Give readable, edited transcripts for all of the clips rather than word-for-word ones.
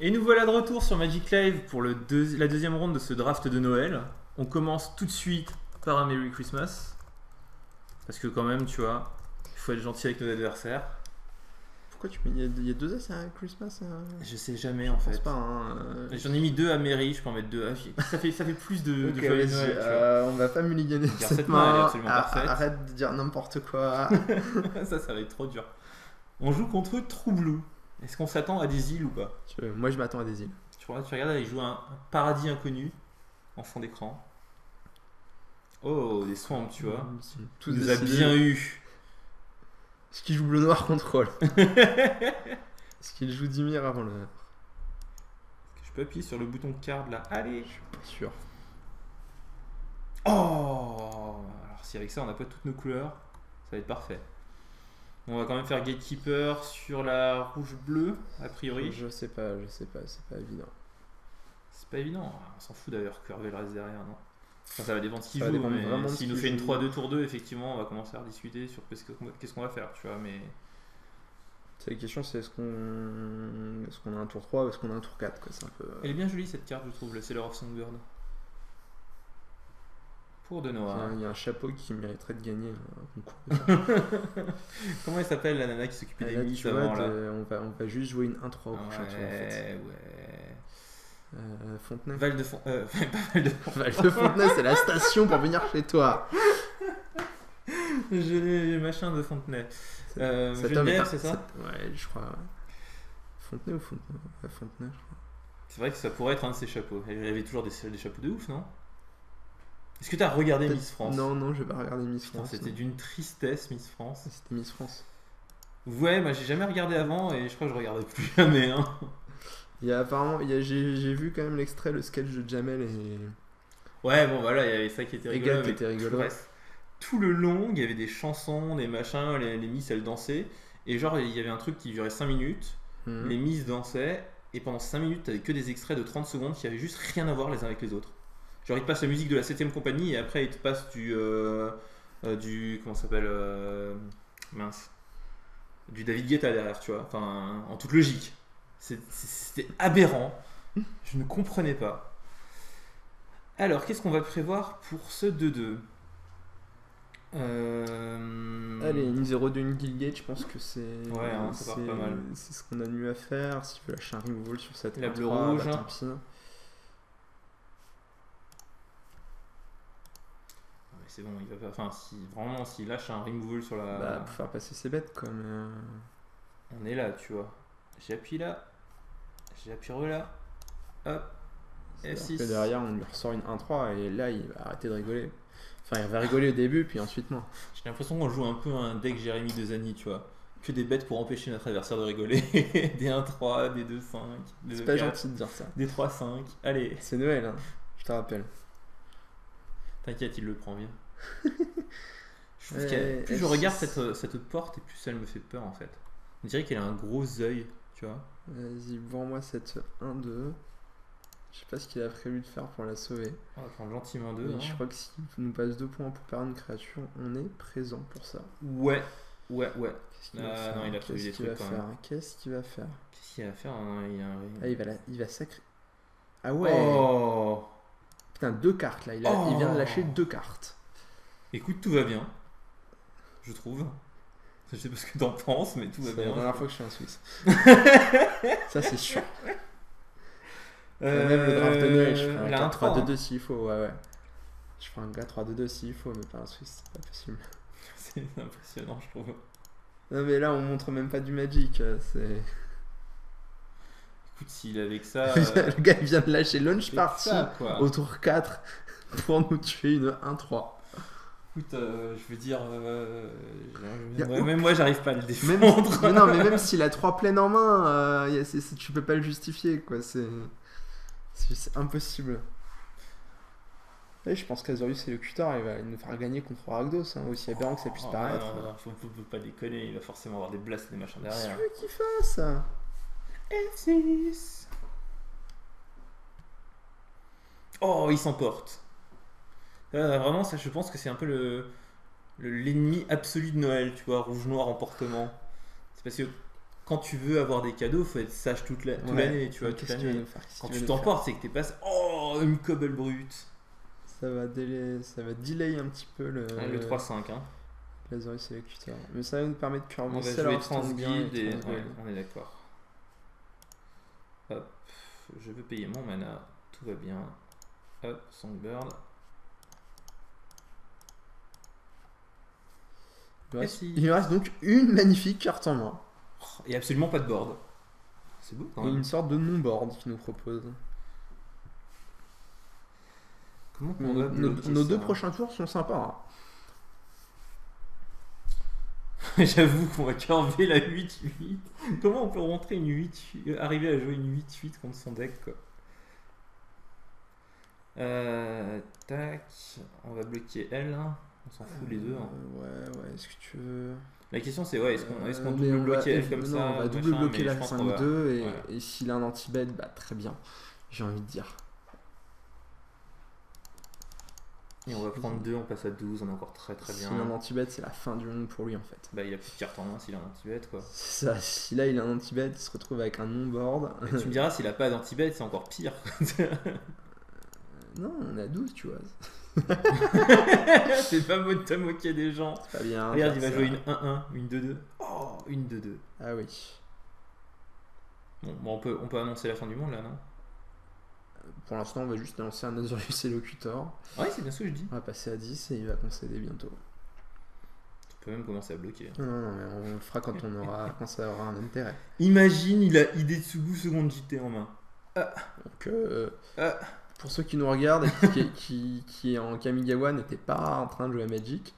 Et nous voilà de retour sur Magic Live pour la deuxième ronde de ce draft de Noël. On commence tout de suite par un Merry Christmas. Parce que quand même, tu vois, il faut être gentil avec nos adversaires. Pourquoi tu mets. Il y a deux as à Christmas Je sais jamais Je en pense fait. pas, hein. J'en ai mis deux à Merry, je peux en mettre deux à... Ça fait plus de Ok, joyeux vas-y, Noël, tu vois. on va pas mulliganer Regarde, cette cette main, elle est main. absolument parfaite. Arrête de dire n'importe quoi. Ça va être trop dur. On joue contre True Blue. Est-ce qu'on s'attend à des îles ou pas? Moi je m'attends à des îles. Tu regardes, il joue un paradis inconnu en fond d'écran. Oh, des swamps, tu vois. Tous Il nous a décidés. bien eu. Est-ce qu'il joue bleu noir contrôle? Est-ce qu'il joue Dimir avant le. Je peux appuyer sur le bouton card là. Allez. Je suis pas sûr. Oh. Alors si avec ça on n'a pas toutes nos couleurs, ça va être parfait. On va quand même faire gatekeeper sur la rouge-bleue, a priori. Je sais pas, c'est pas évident. C'est pas évident. On s'en fout d'ailleurs que Hervé le reste derrière, non? Enfin, ça va dépendre de ce qu'il Ça va joue, dépendre vraiment mais de ce s'il nous qu'il fait une joue. 3-2 tour 2, effectivement, on va commencer à rediscuter sur qu'est-ce qu'on va faire, tu vois, mais... C'est la question, c'est est-ce qu'on a un tour 3 ou est-ce qu'on a un tour 4 quoi, c'est un peu. Elle est bien jolie cette carte, je trouve, le Sailor of Songbird. Pour de Noir. Il y a un chapeau qui mériterait de gagner un concours. Comment elle s'appelle la nana qui s'occupait des Là, miss tu vois, avant là? on va juste jouer une 1-3 au prochain tour en fait. Ouais. Fontenay. Val de Font... pas Val de Font... Val de Fontenay, c'est la station pour venir chez toi. J'ai machin de Fontenay. Cet homme est Geneviève, pas- c'est ça? Ouais, je crois. Fontenay ou Fontenay? Ouais, Fontenay, je crois. C'est vrai que ça pourrait être un de ses chapeaux. Elle avait toujours des chapeaux de ouf, non? Est-ce que t'as regardé Miss France? Non, je vais pas regarder Miss Putain, France. c'était d'une tristesse, Miss France. C'était Miss France. Ouais, moi j'ai jamais regardé avant et je crois que je regarderai plus jamais. Hein. Il y a apparemment, j'ai vu quand même l'extrait, le sketch de Jamel et Ouais, bon voilà, il y avait ça qui était rigolo. Gad qui avec était rigolo. tout le long, il y avait des chansons, des machins, les Miss elles dansaient. Et genre, il y avait un truc qui durait 5 minutes. Mhm. Les Miss dansaient et pendant 5 minutes, t'avais que des extraits de 30 secondes qui avaient juste rien à voir les uns avec les autres. Genre, ils te passent la musique de la 7ème compagnie et après, ils te passent du comment ça s'appelle mince. Du David Guetta derrière, tu vois. Enfin, en toute logique. C'était aberrant. Je ne comprenais pas. Alors, qu'est-ce qu'on va prévoir pour ce 2-2 Allez, une 0-2, une Gilgate, je pense que c'est. Ouais, hein, ça part pas mal. C'est ce qu'on a de mieux à faire. Si tu veux lâcher un removal sur cette La 1-3, bleue rouge. bah, tant pis. Mais c'est bon, il va pas. Enfin, si vraiment, s'il lâche un removal sur la. Bah, pour faire passer ses bêtes, quoi. Mais... On est là, tu vois. J'appuie là. J'appuie là. Hop. c'est-à-dire F6. que derrière, on lui ressort une 1-3 et là, il va arrêter de rigoler. Enfin, il va rigoler au début, puis ensuite, non. J'ai l'impression qu'on joue un peu un deck Jérémy Dezani, tu vois. Que des bêtes pour empêcher notre adversaire de rigoler. Des 1-3, des 2-5, des C'est 2-4, pas gentil de dire ça. des 3-5. Allez, C'est Noël, hein. Je te rappelle. t'inquiète, il le prend bien. Je trouve Ouais, plus je F6. regarde cette porte et plus elle me fait peur en fait. On dirait qu'elle a un gros œil, tu vois. Vas-y, vends-moi cette 1-2. Je sais pas ce qu'il a prévu de faire pour la sauver. On va prendre gentiment Mais 2. je crois que s'il nous passe 2 points pour perdre une créature, on est présent pour ça. Ouais. Qu'est-ce qu'il va Ah, faire non, il a prévu des Qu'est-ce qu'il va trucs, quand faire Qu'est-ce qu'il va faire Qu'est-ce qu'il va faire? Non, il y a un... Ah, il va sacrer. Ah ouais Oh. Putain, 2 cartes là. Il vient de lâcher 2 cartes. Écoute, tout va bien. Je trouve. Je sais pas ce que t'en penses, mais tout va C'est la bien. dernière fois que je suis en Suisse. Ça, c'est sûr. Même le draft de Noël, je ferai il a un un 3, 4-3-2-2 s'il faut. Ouais. Je ferai un 4-3-2-2 s'il faut, mais pas en Suisse, c'est pas possible. C'est impressionnant, je trouve. Non, mais là, on montre même pas du Magic. C'est. Écoute, s'il est avec ça. Le gars, il vient de lâcher launch c'est party ça, quoi. au tour 4 pour nous tuer une 1-3. Écoute, je veux dire. Y a même moi, j'arrive pas à le Même, défendre. mais non, mais même s'il a 3 plaines en main, tu peux pas le justifier, quoi. C'est impossible. Et je pense qu'Azorius et le Cutter, il va nous faire gagner contre Rakdos, hein, aussi aberrant que ça puisse Oh, paraître. non, faut pas déconner, il va forcément avoir des blasts et des machins Qu'est-ce que derrière. tu veux qu'il fasse? F6. Oh, il s'emporte. Vraiment, ça, je pense que c'est un peu l'ennemi absolu de Noël, tu vois, rouge-noir emportement. C'est parce que quand tu veux avoir des cadeaux, faut être sage toute l'année, tu vois, toute Qu'est-ce qu'il va l'année. nous faire? Qu'est-ce Quand qu'il va tu nous faire? t'emportes, c'est que t'es passé. Oh, une cobble brute. Ça va delay un petit peu le Le 3-5, hein. Lazarus Executor. Mais ça va nous permettre de On curver va celle jouer à Transguild et. Transguild. Ouais, on est d'accord. Hop, je veux payer mon mana, tout va bien. Hop, Songbird. Il me reste donc une magnifique carte en main. Et absolument pas de board. C'est beau quand Et même. une sorte de non-board qui nous propose. Comment on va bloquer Nos ça deux prochains tours sont sympas. J'avoue qu'on va curver la 8-8. Comment on peut rentrer une 8 arriver à jouer une 8-8 contre son deck quoi. Tac, on va bloquer elle. On s'en fout les deux. Hein. Ouais, est-ce que tu veux. La question c'est est-ce qu'on mais double on va- bloquer elle comme non, ça on va double machin, bloquer mais la je pense qu'on 5-2 va- et, voilà. et s'il a un anti-bet, bah très bien. J'ai envie de dire. Et on va prendre 2, on passe à 12, on est encore très bien. S'il a un anti-bet, c'est la fin du monde pour lui en fait. Bah il a plus de cartes en main s'il a un anti-bet quoi. C'est ça, si là il a un anti-bet, il se retrouve avec un non-board. Et tu me diras s'il a pas d'anti-bet c'est encore pire. Non, on a 12, tu vois. C'est pas beau de te moquer des gens. C'est pas bien. Regarde, il faire va ça. jouer une 1-1, une 2-2. Oh, une 2-2. Ah oui. Bon, on peut annoncer la fin du monde là, non? Pour l'instant, on va juste lancer un Azorius Elocutor. Ouais, c'est bien ce que je dis. On va passer à 10 et il va concéder bientôt. Tu peux même commencer à bloquer. Non, mais on le fera quand ça aura un intérêt. Imagine, il a Hidetsugu seconde JT en main. Donc, pour ceux qui nous regardent et qui en Kamigawa n'étaient pas en train de jouer à Magic,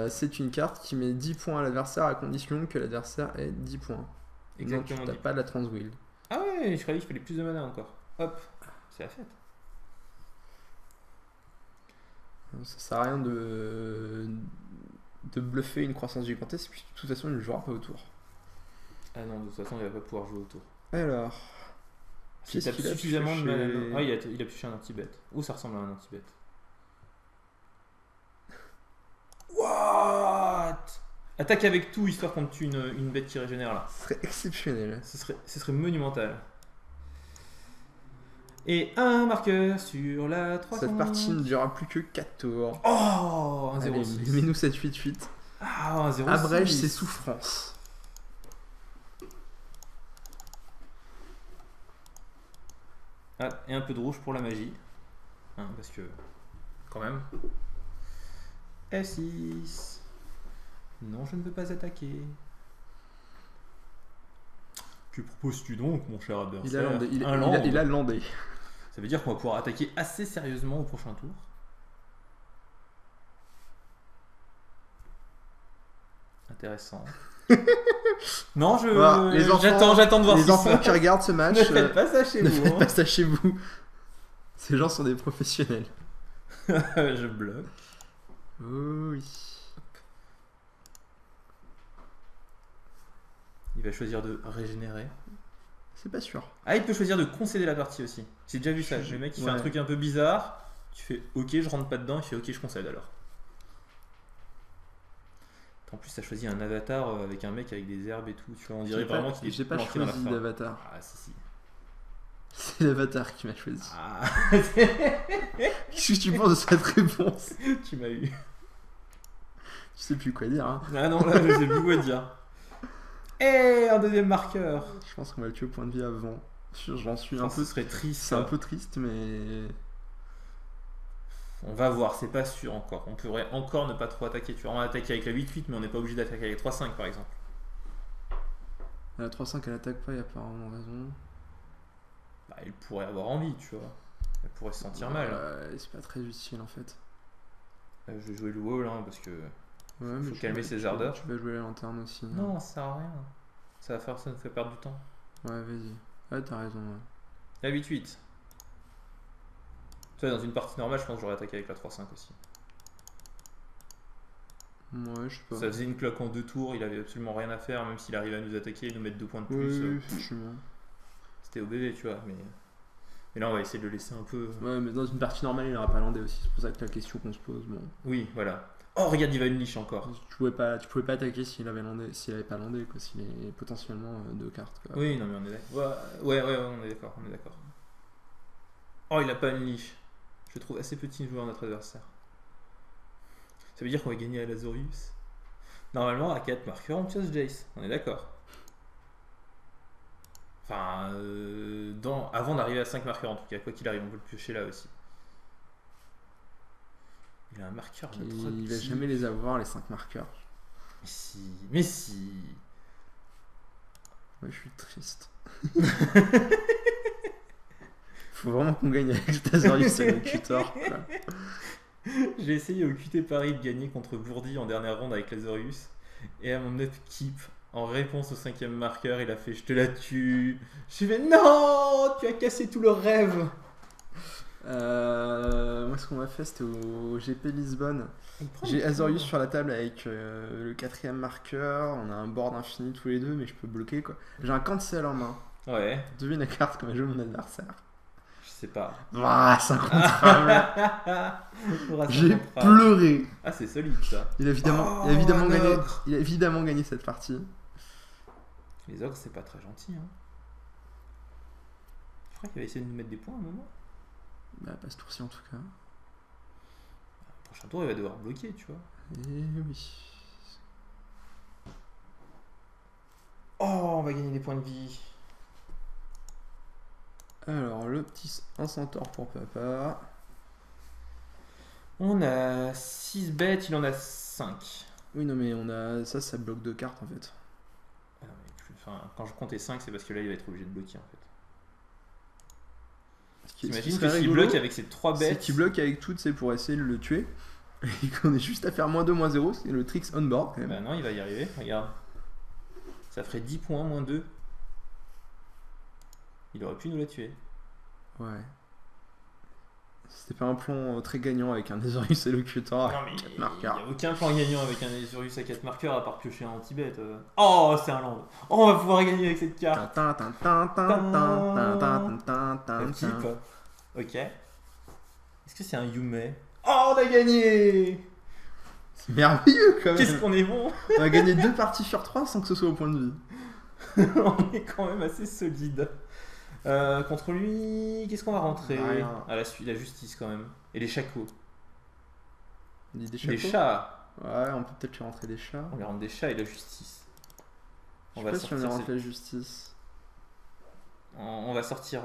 c'est une carte qui met 10 points à l'adversaire à condition que l'adversaire ait 10 points. Exactement. Non, tu n'as pas de la Transwill. Ah ouais, je croyais qu'il fallait plus de mana encore. Hop, c'est la fête. Ça sert à rien de bluffer une croissance gigantesque, puis de toute façon, il ne jouera pas autour. Ah non, de toute façon, il va pas pouvoir jouer autour. Alors, Si qu'est-ce t'as qu'il a suffisamment de pioché mana. Ah, il a pioché un anti-bet. Ou ça ressemble à un anti-bet. What? Attaque avec tout histoire qu'on te tue une bête qui régénère là. Ce serait exceptionnel. Ce serait monumental. Et un marqueur sur la 3. Cette partie ne durera plus que 4 tours. Oh, un Allez, 0-6. mets-nous 7-8-8. Ah, un 0-6. Abrège ses souffrances. Ah, et un peu de rouge pour la magie. Hein, parce que, quand même. F6. Non, je ne veux pas attaquer. Que proposes-tu donc, mon cher Il a adversaire? landé. Un land. Il a landé. Ça veut dire qu'on va pouvoir attaquer assez sérieusement au prochain tour. Intéressant. Non, Voilà, les enfants- j'attends de voir ce Les qui se enfants passe. qui regardent ce match, Ne faites pas ça chez ne vous. faites hein. pas ça chez vous. Ces gens sont des professionnels. Je bloque. Oh oui. Il va choisir de régénérer. C'est pas sûr. Ah, il peut choisir de concéder la partie aussi. J'ai déjà vu ça. Le mec, il fait un Ouais. truc un peu bizarre. Tu fais OK, je rentre pas dedans. Il fait OK, je concède alors. En plus, t'as choisi un avatar avec un mec avec des herbes et tout. Tu vois, on dirait vraiment qu'il est J'ai pas planqué dans la choisi forêt. d'avatar. Ah, si. C'est l'avatar qui m'a choisi. Ah, Qu'est-ce que tu penses de cette réponse? tu m'as eu. Tu sais plus quoi dire. Hein. Ah non, là, je sais plus quoi dire. Et un deuxième marqueur. Je pense qu'on va le tuer au point de vie avant. J'en suis un Enfin, peu. ce serait triste. C'est un peu triste, mais. On va voir, c'est pas sûr encore. On pourrait encore ne pas trop attaquer. Tu vois, on va attaquer avec la 8-8, mais on n'est pas obligé d'attaquer avec 3-5 par exemple. La 3-5 elle attaque pas, y a pas vraiment raison. Bah, il pourrait avoir envie, tu vois. Elle pourrait se sentir mal. C'est pas très utile en fait. Je vais jouer le wall hein, parce que. Ouais, mais Faut calmer ses ardeurs. Tu vas jouer la lanterne aussi. hein. Non, ça sert à rien. Ça nous fait perdre du temps. Ouais, vas-y. Ouais, t'as raison. Ouais. La 8-8. Tu vois, dans une partie normale, je pense que j'aurais attaqué avec la 3-5 aussi. Ouais, je sais pas. Ça faisait une cloque en 2 tours, il avait absolument rien à faire, même s'il arrivait à nous attaquer et nous mettre 2 points de plus. Oui, effectivement. C'était au bébé, tu vois. Mais là, on va essayer de le laisser un peu. Ouais, mais dans une partie normale, il n'aura pas landé aussi. C'est pour ça que la question qu'on se pose. Bon. Oui, voilà. Oh, regarde, il va une liche encore. Tu pouvais pas attaquer s'il avait pas landé, quoi, s'il est potentiellement 2 cartes. Quoi. Oui, non, mais on est d'accord. Ouais, on est d'accord, on est d'accord. Oh, il a pas une liche. Je trouve assez petit joueur notre adversaire. Ça veut dire qu'on va gagner à Lazorius. Normalement, à 4 marqueurs, on pioche Jace. On est d'accord. Enfin, avant d'arriver à 5 marqueurs en tout cas, quoi qu'il arrive, on peut le piocher là aussi. Il a un marqueur. Il va jamais les avoir, les 5 marqueurs. Mais si. Ouais, je suis triste. Faut vraiment qu'on gagne avec Lazorius et le Cutor. J'ai essayé au QT Paris de gagner contre Bourdi en dernière ronde avec Lazorius. Et à mon upkeep, en réponse au 5ème marqueur, il a fait je te la tue. Je suis fait non, tu as cassé tout le rêve. Moi, ce qu'on m'a fait, c'était au GP Lisbonne. J'ai Azorius sur la table avec le 4ème marqueur. On a un board infini tous les deux, mais je peux bloquer quoi. J'ai un cancel en main. Ouais. Devine la carte comme a joué mon adversaire. Je sais pas. Ah, 50 J'ai pleuré. Ah, c'est solide ça. Il a évidemment gagné cette partie. Les ogres, c'est pas très gentil. Hein. Je crois qu'il va essayer de nous mettre des points à un moment. Bah, pas ce tour-ci en tout cas. Le prochain tour, il va devoir bloquer, tu vois. Et oui. Oh, on va gagner des points de vie. Alors, le petit 1 centaure pour papa. On a 6 bêtes, il en a 5. Oui, non, mais on a ça bloque 2 cartes en fait. Ah non, mais quand je comptais 5, c'est parce que là, il va être obligé de bloquer en fait. T'imagines que s'il bloque avec ses 3 bêtes. Si tu bloques avec toutes, c'est pour essayer de le tuer. Et qu'on est juste à faire -2, -0, c'est le tricks on board quand même. Bah non, il va y arriver, regarde. Ça ferait 10 points, -2. Il aurait pu nous la tuer. Ouais. C'était pas un plan très gagnant avec un Azorius et le Cutor à 4 marqueurs. Il n'y a aucun plan gagnant avec un Azorius à 4 marqueurs à part piocher un anti-bet. Oh, c'est un land. Oh, on va pouvoir gagner avec cette carte. Équipe. Ok. Est-ce que c'est un Yume? Oh, on a gagné! C'est merveilleux quand même. Qu'est-ce qu'on est bon! On a gagné 2 parties sur 3 sans que ce soit au point de vie. On est quand même assez solide. Contre lui, qu'est-ce qu'on va rentrer? Ah, la justice quand même. Et les chacos. Des chats. Ouais, on peut peut-être lui rentrer des chats. On lui rentre des chats et la justice. Je sais pas si on lui rentre la justice. On va sortir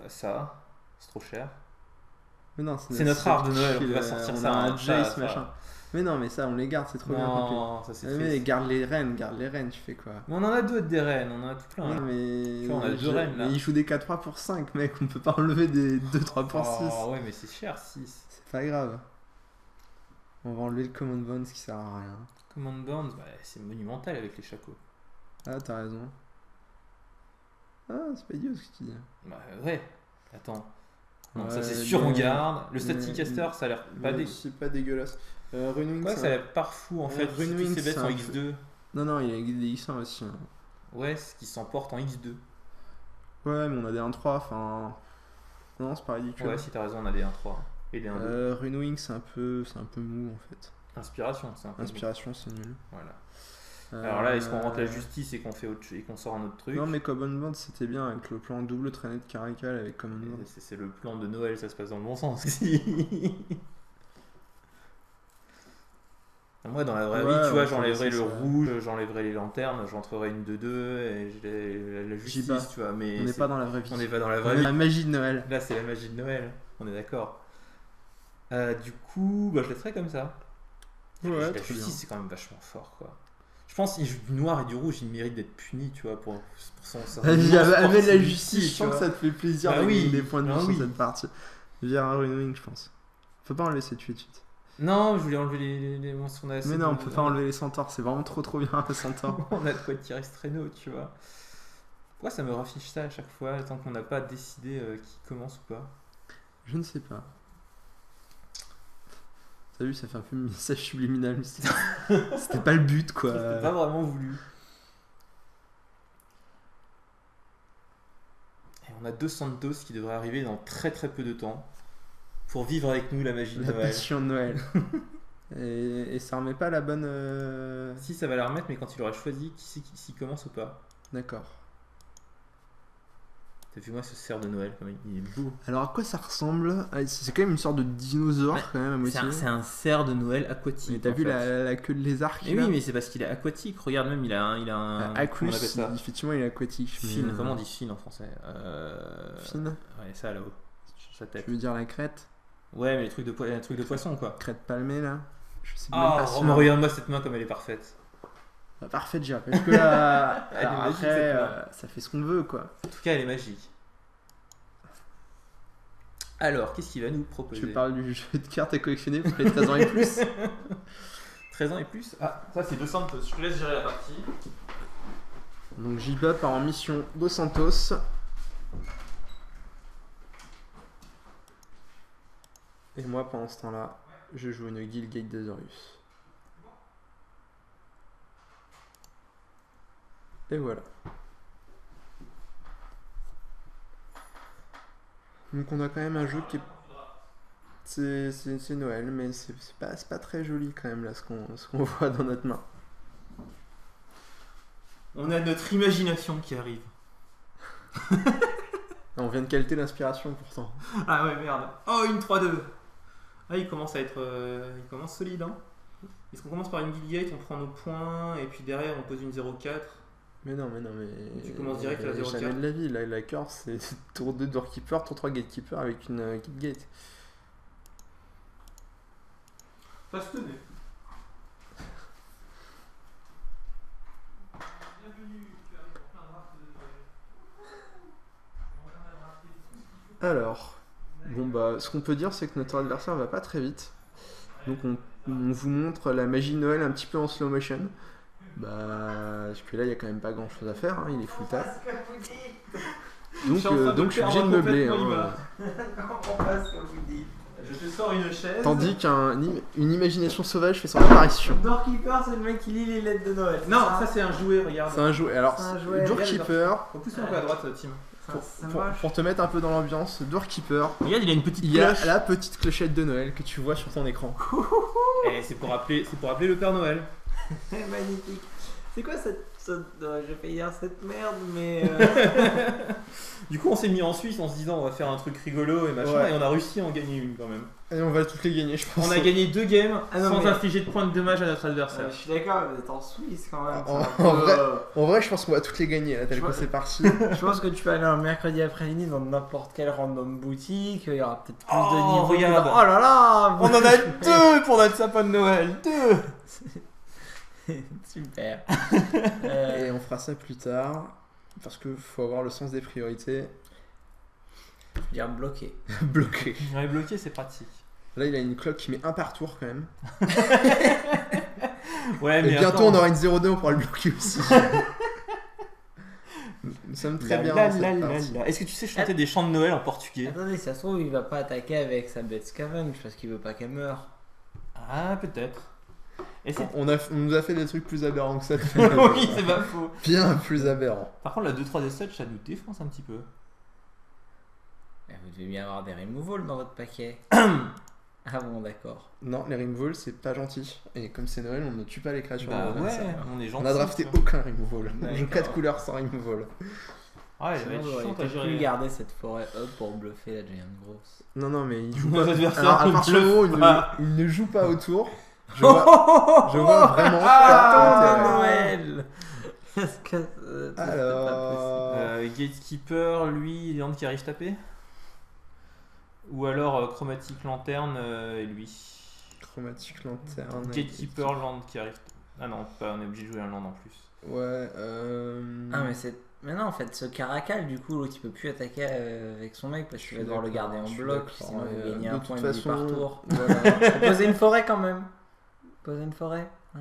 ça. C'est trop cher. Mais non, c'est notre art de Noël, on va sortir ça. Un Jace, machin. Mais non, mais ça, on les garde, c'est trop bien compris. Non, ça c'est mais garde les reines, tu fais quoi? Mais on en a 2 des reines, on en a tout plein. Ouais, mais... Tu vois, on a 2 reines là. Mais il joue des 4-3 pour 5, mec, on peut pas enlever des 2-3 pour 6. Oh ouais, mais c'est cher, 6. C'est pas grave. On va enlever le Command Bones qui sert à rien. Command Bones, bah, c'est monumental avec les chacos. Ah, t'as raison. Ah, c'est pas idiot ce que tu dis. Bah ouais, attends. Non, ouais, ça c'est sûr, on garde. Le Staticaster, ça a l'air pas dégueulasse. C'est pas dégueulasse. Runewing, ouais, ça a l'air pas fou en fait. Runewing, ses bêtes sont X2. Non, il y a des X1 aussi. Hein. Ouais, ce qui s'emporte en X2. Ouais, mais on a des 1-3, enfin. Non, c'est pas ridicule. Ouais, si t'as raison, on a des 1-3. Et des 1-2. Runewing, c'est un peu mou en fait. Inspiration, c'est un peu. Inspiration, c'est nul. Voilà. Alors là, est-ce qu'on rentre la justice et qu'on fait et qu'on sort un autre truc? Non, mais Common Board c'était bien avec le plan double traînée de Caracal avec Common Board. C'est le plan de Noël, ça se passe dans le bon sens. Moi, dans la vraie vie, tu vois, j'enlèverais le rouge, j'enlèverais les lanternes, j'entrerais une 2-2 et j'ai la justice, tu vois. Mais on n'est pas dans la vraie vie. On n'est pas dans la vraie vie. La magie de Noël. Là, c'est la magie de Noël, on est d'accord. Du coup, bah, je laisserai comme ça. Ouais, la justice, c'est quand même vachement fort, quoi. Je pense qu'il joue du noir et du rouge, il mérite d'être puni, tu vois, pour son avec la justice, je sens que ça te fait plaisir bah de oui, gagner des points de vue sur oui. cette partie. Via un Runewing, je pense. Faut pas enlever ces tweets. Non, je voulais enlever les monstres qu'on a assez. Mais non, on peut pas enlever les centaures, c'est vraiment trop bien les centaures. On a de quoi tirer ce traîneau, tu vois. Pourquoi ça me raffiche ça à chaque fois, tant qu'on n'a pas décidé qui commence ou pas? Je ne sais pas. T'as vu, ça fait un peu message subliminal, mais c'était pas le but, quoi. C'était pas vraiment voulu. Et on a 2 Santos qui devraient arriver dans très peu de temps. pour vivre avec nous la magie de La Noël. passion de Noël. Et ça remet pas la bonne. Si, ça va la remettre, mais quand il aura choisi s'il commence ou pas. D'accord. T'as vu moi ce cerf de Noël, comme il est beau. Alors à quoi ça ressemble? C'est quand même une sorte de dinosaure quand même à moitié. C'est un cerf de Noël aquatique. Mais t'as vu la queue de lézard Mais oui, mais c'est parce qu'il est aquatique. Regarde, même il a un. Aquus, comment on appelle ça? effectivement, il est aquatique. Fine, comment on dit fine en français? Fine? Ouais, ça là-haut. Sur sa tête. Tu veux dire la crête? Ouais, mais les trucs de poisson quoi. Crête palmée là? Je sais même Ah, pas sûr. regarde-moi cette main comme elle est parfaite. Bah, parfait déjà, parce que là, Elle est alors magique, après, cette main. ça fait ce qu'on veut quoi. En tout cas, elle est magique. Alors, qu'est-ce qu'il va nous proposer? Tu parles du jeu de cartes à collectionner pour les 13 ans et plus? 13 ans et plus? Ah, ça c'est Dos Santos. Je te laisse gérer la partie. Donc J-Bob part en mission Dos Santos. Et moi pendant ce temps-là, je joue une Guildgate d'Azorius. Et voilà. Donc on a quand même un jeu qui est... C'est Noël, mais c'est pas très joli quand même là ce qu'on voit dans notre main. On a notre imagination qui arrive. On vient de qualité l'inspiration pourtant. Ah ouais, merde. Oh, une 3-2. Ah, il commence à être... il commence solide, hein. Est-ce qu'on commence par une Guildgate, on prend nos points, et puis derrière on pose une 0-4. Mais non. Tu commences direct à la 0-4. Jamais de la vie, la cœur c'est tour 2 Doorkeeper, tour 3 Gatekeeper avec une Guildgate. Ça se tenait. Alors, bon bah, ce qu'on peut dire c'est que notre adversaire va pas très vite. Donc on vous montre la magie de Noël un petit peu en slow motion. Bah, parce que là il y a quand même pas grand chose à faire, hein, il est full tap. Donc je suis obligé de meubler. Hein. Je te sors une chaise. Tandis qu'une imagination sauvage fait son apparition. Doorkeeper, c'est le mec qui lit les lettres de Noël. Non, ça c'est un jouet, regarde. C'est un jouet. Alors, C'est un jouet. Doorkeeper, Faut pousser un peu à droite, Tim. pour te mettre un peu dans l'ambiance, Doorkeeper, Regarde, il a une petite il y a cloche. la petite clochette de Noël que tu vois sur ton écran. Et c'est pour appeler le Père Noël. Magnifique. C'est quoi cette je vais dire cette merde, mais. Du coup, on s'est mis en Suisse en se disant on va faire un truc rigolo et machin, Ouais. et on a réussi à en gagner une quand même. Et on va toutes les gagner, je pense. On a gagné 2 games Ah non, sans mais- infliger de points de dommage à notre adversaire. Je suis d'accord, vous êtes en Suisse quand même. En- c'est un en peu, vrai- En vrai, je pense qu'on va toutes les gagner là, tel Je que vois- c'est parti. Je pense que tu peux aller un mercredi après-midi dans n'importe quelle random boutique, il y aura peut-être plus Oh, de niveaux. regarde. Oh là là. On en a 2 pour notre sapin de Noël. 2. Super. Et on fera ça plus tard. Parce qu'il faut avoir le sens des priorités. Je veux dire bloqué. Bloqué. Ouais, bloqué, c'est pratique. Là, il a une cloque qui met un par tour quand même. Ouais, Et bientôt, on aura une 0-2, on pourra le bloquer aussi. Nous sommes très bien dans cette partie. Est-ce que tu sais chanter des chants de Noël en portugais? Attendez, si ça se trouve, il va pas attaquer avec sa bête scavenge parce qu'il veut pas qu'elle meure. Ah, peut-être. Et c'est... On nous a fait des trucs plus aberrants que ça. Oui, c'est pas faux. Bien plus aberrants. Par contre, la 2-3 des touch, ça nous défonce un petit peu. Eh, vous devez bien avoir des removals dans votre paquet. Ah bon, d'accord. Non, les removals, c'est pas gentil. Et comme c'est Noël, on ne tue pas les créatures. Bah de Noël, ouais, ça. on est gentil. On a drafté tu vois. aucun removal. On joue D'accord. 4 couleurs sans removal. Ouais, elle va Sinon, être vous auriez chiante à peut-être pu gérer. garder cette forêt up pour bluffer la Giant Grosse. Non, non, mais il joue Nos pas. adversaires Alors, à ne partir du bluffent moment où pas. il ne joue pas autour, je vois vraiment pas Ah, l'intérêt. Noël. Est-ce que c'est pas Alors, Gatekeeper, lui, il y en a qui arrive taper. Ou alors Chromatic Lanterne et lui. chromatique lanterne. Gatekeeper Land qui arrive. Ah non, pas, on est obligé de jouer un land en plus. Ouais, Ah mais c'est... Mais non en fait ce Caracal du coup l'autre il peut plus attaquer avec son mec parce qu'il va devoir le garder en bloc sinon vous gagnez un point et demi par tour. Voilà. Posez une forêt quand même. Posez une forêt. Hein.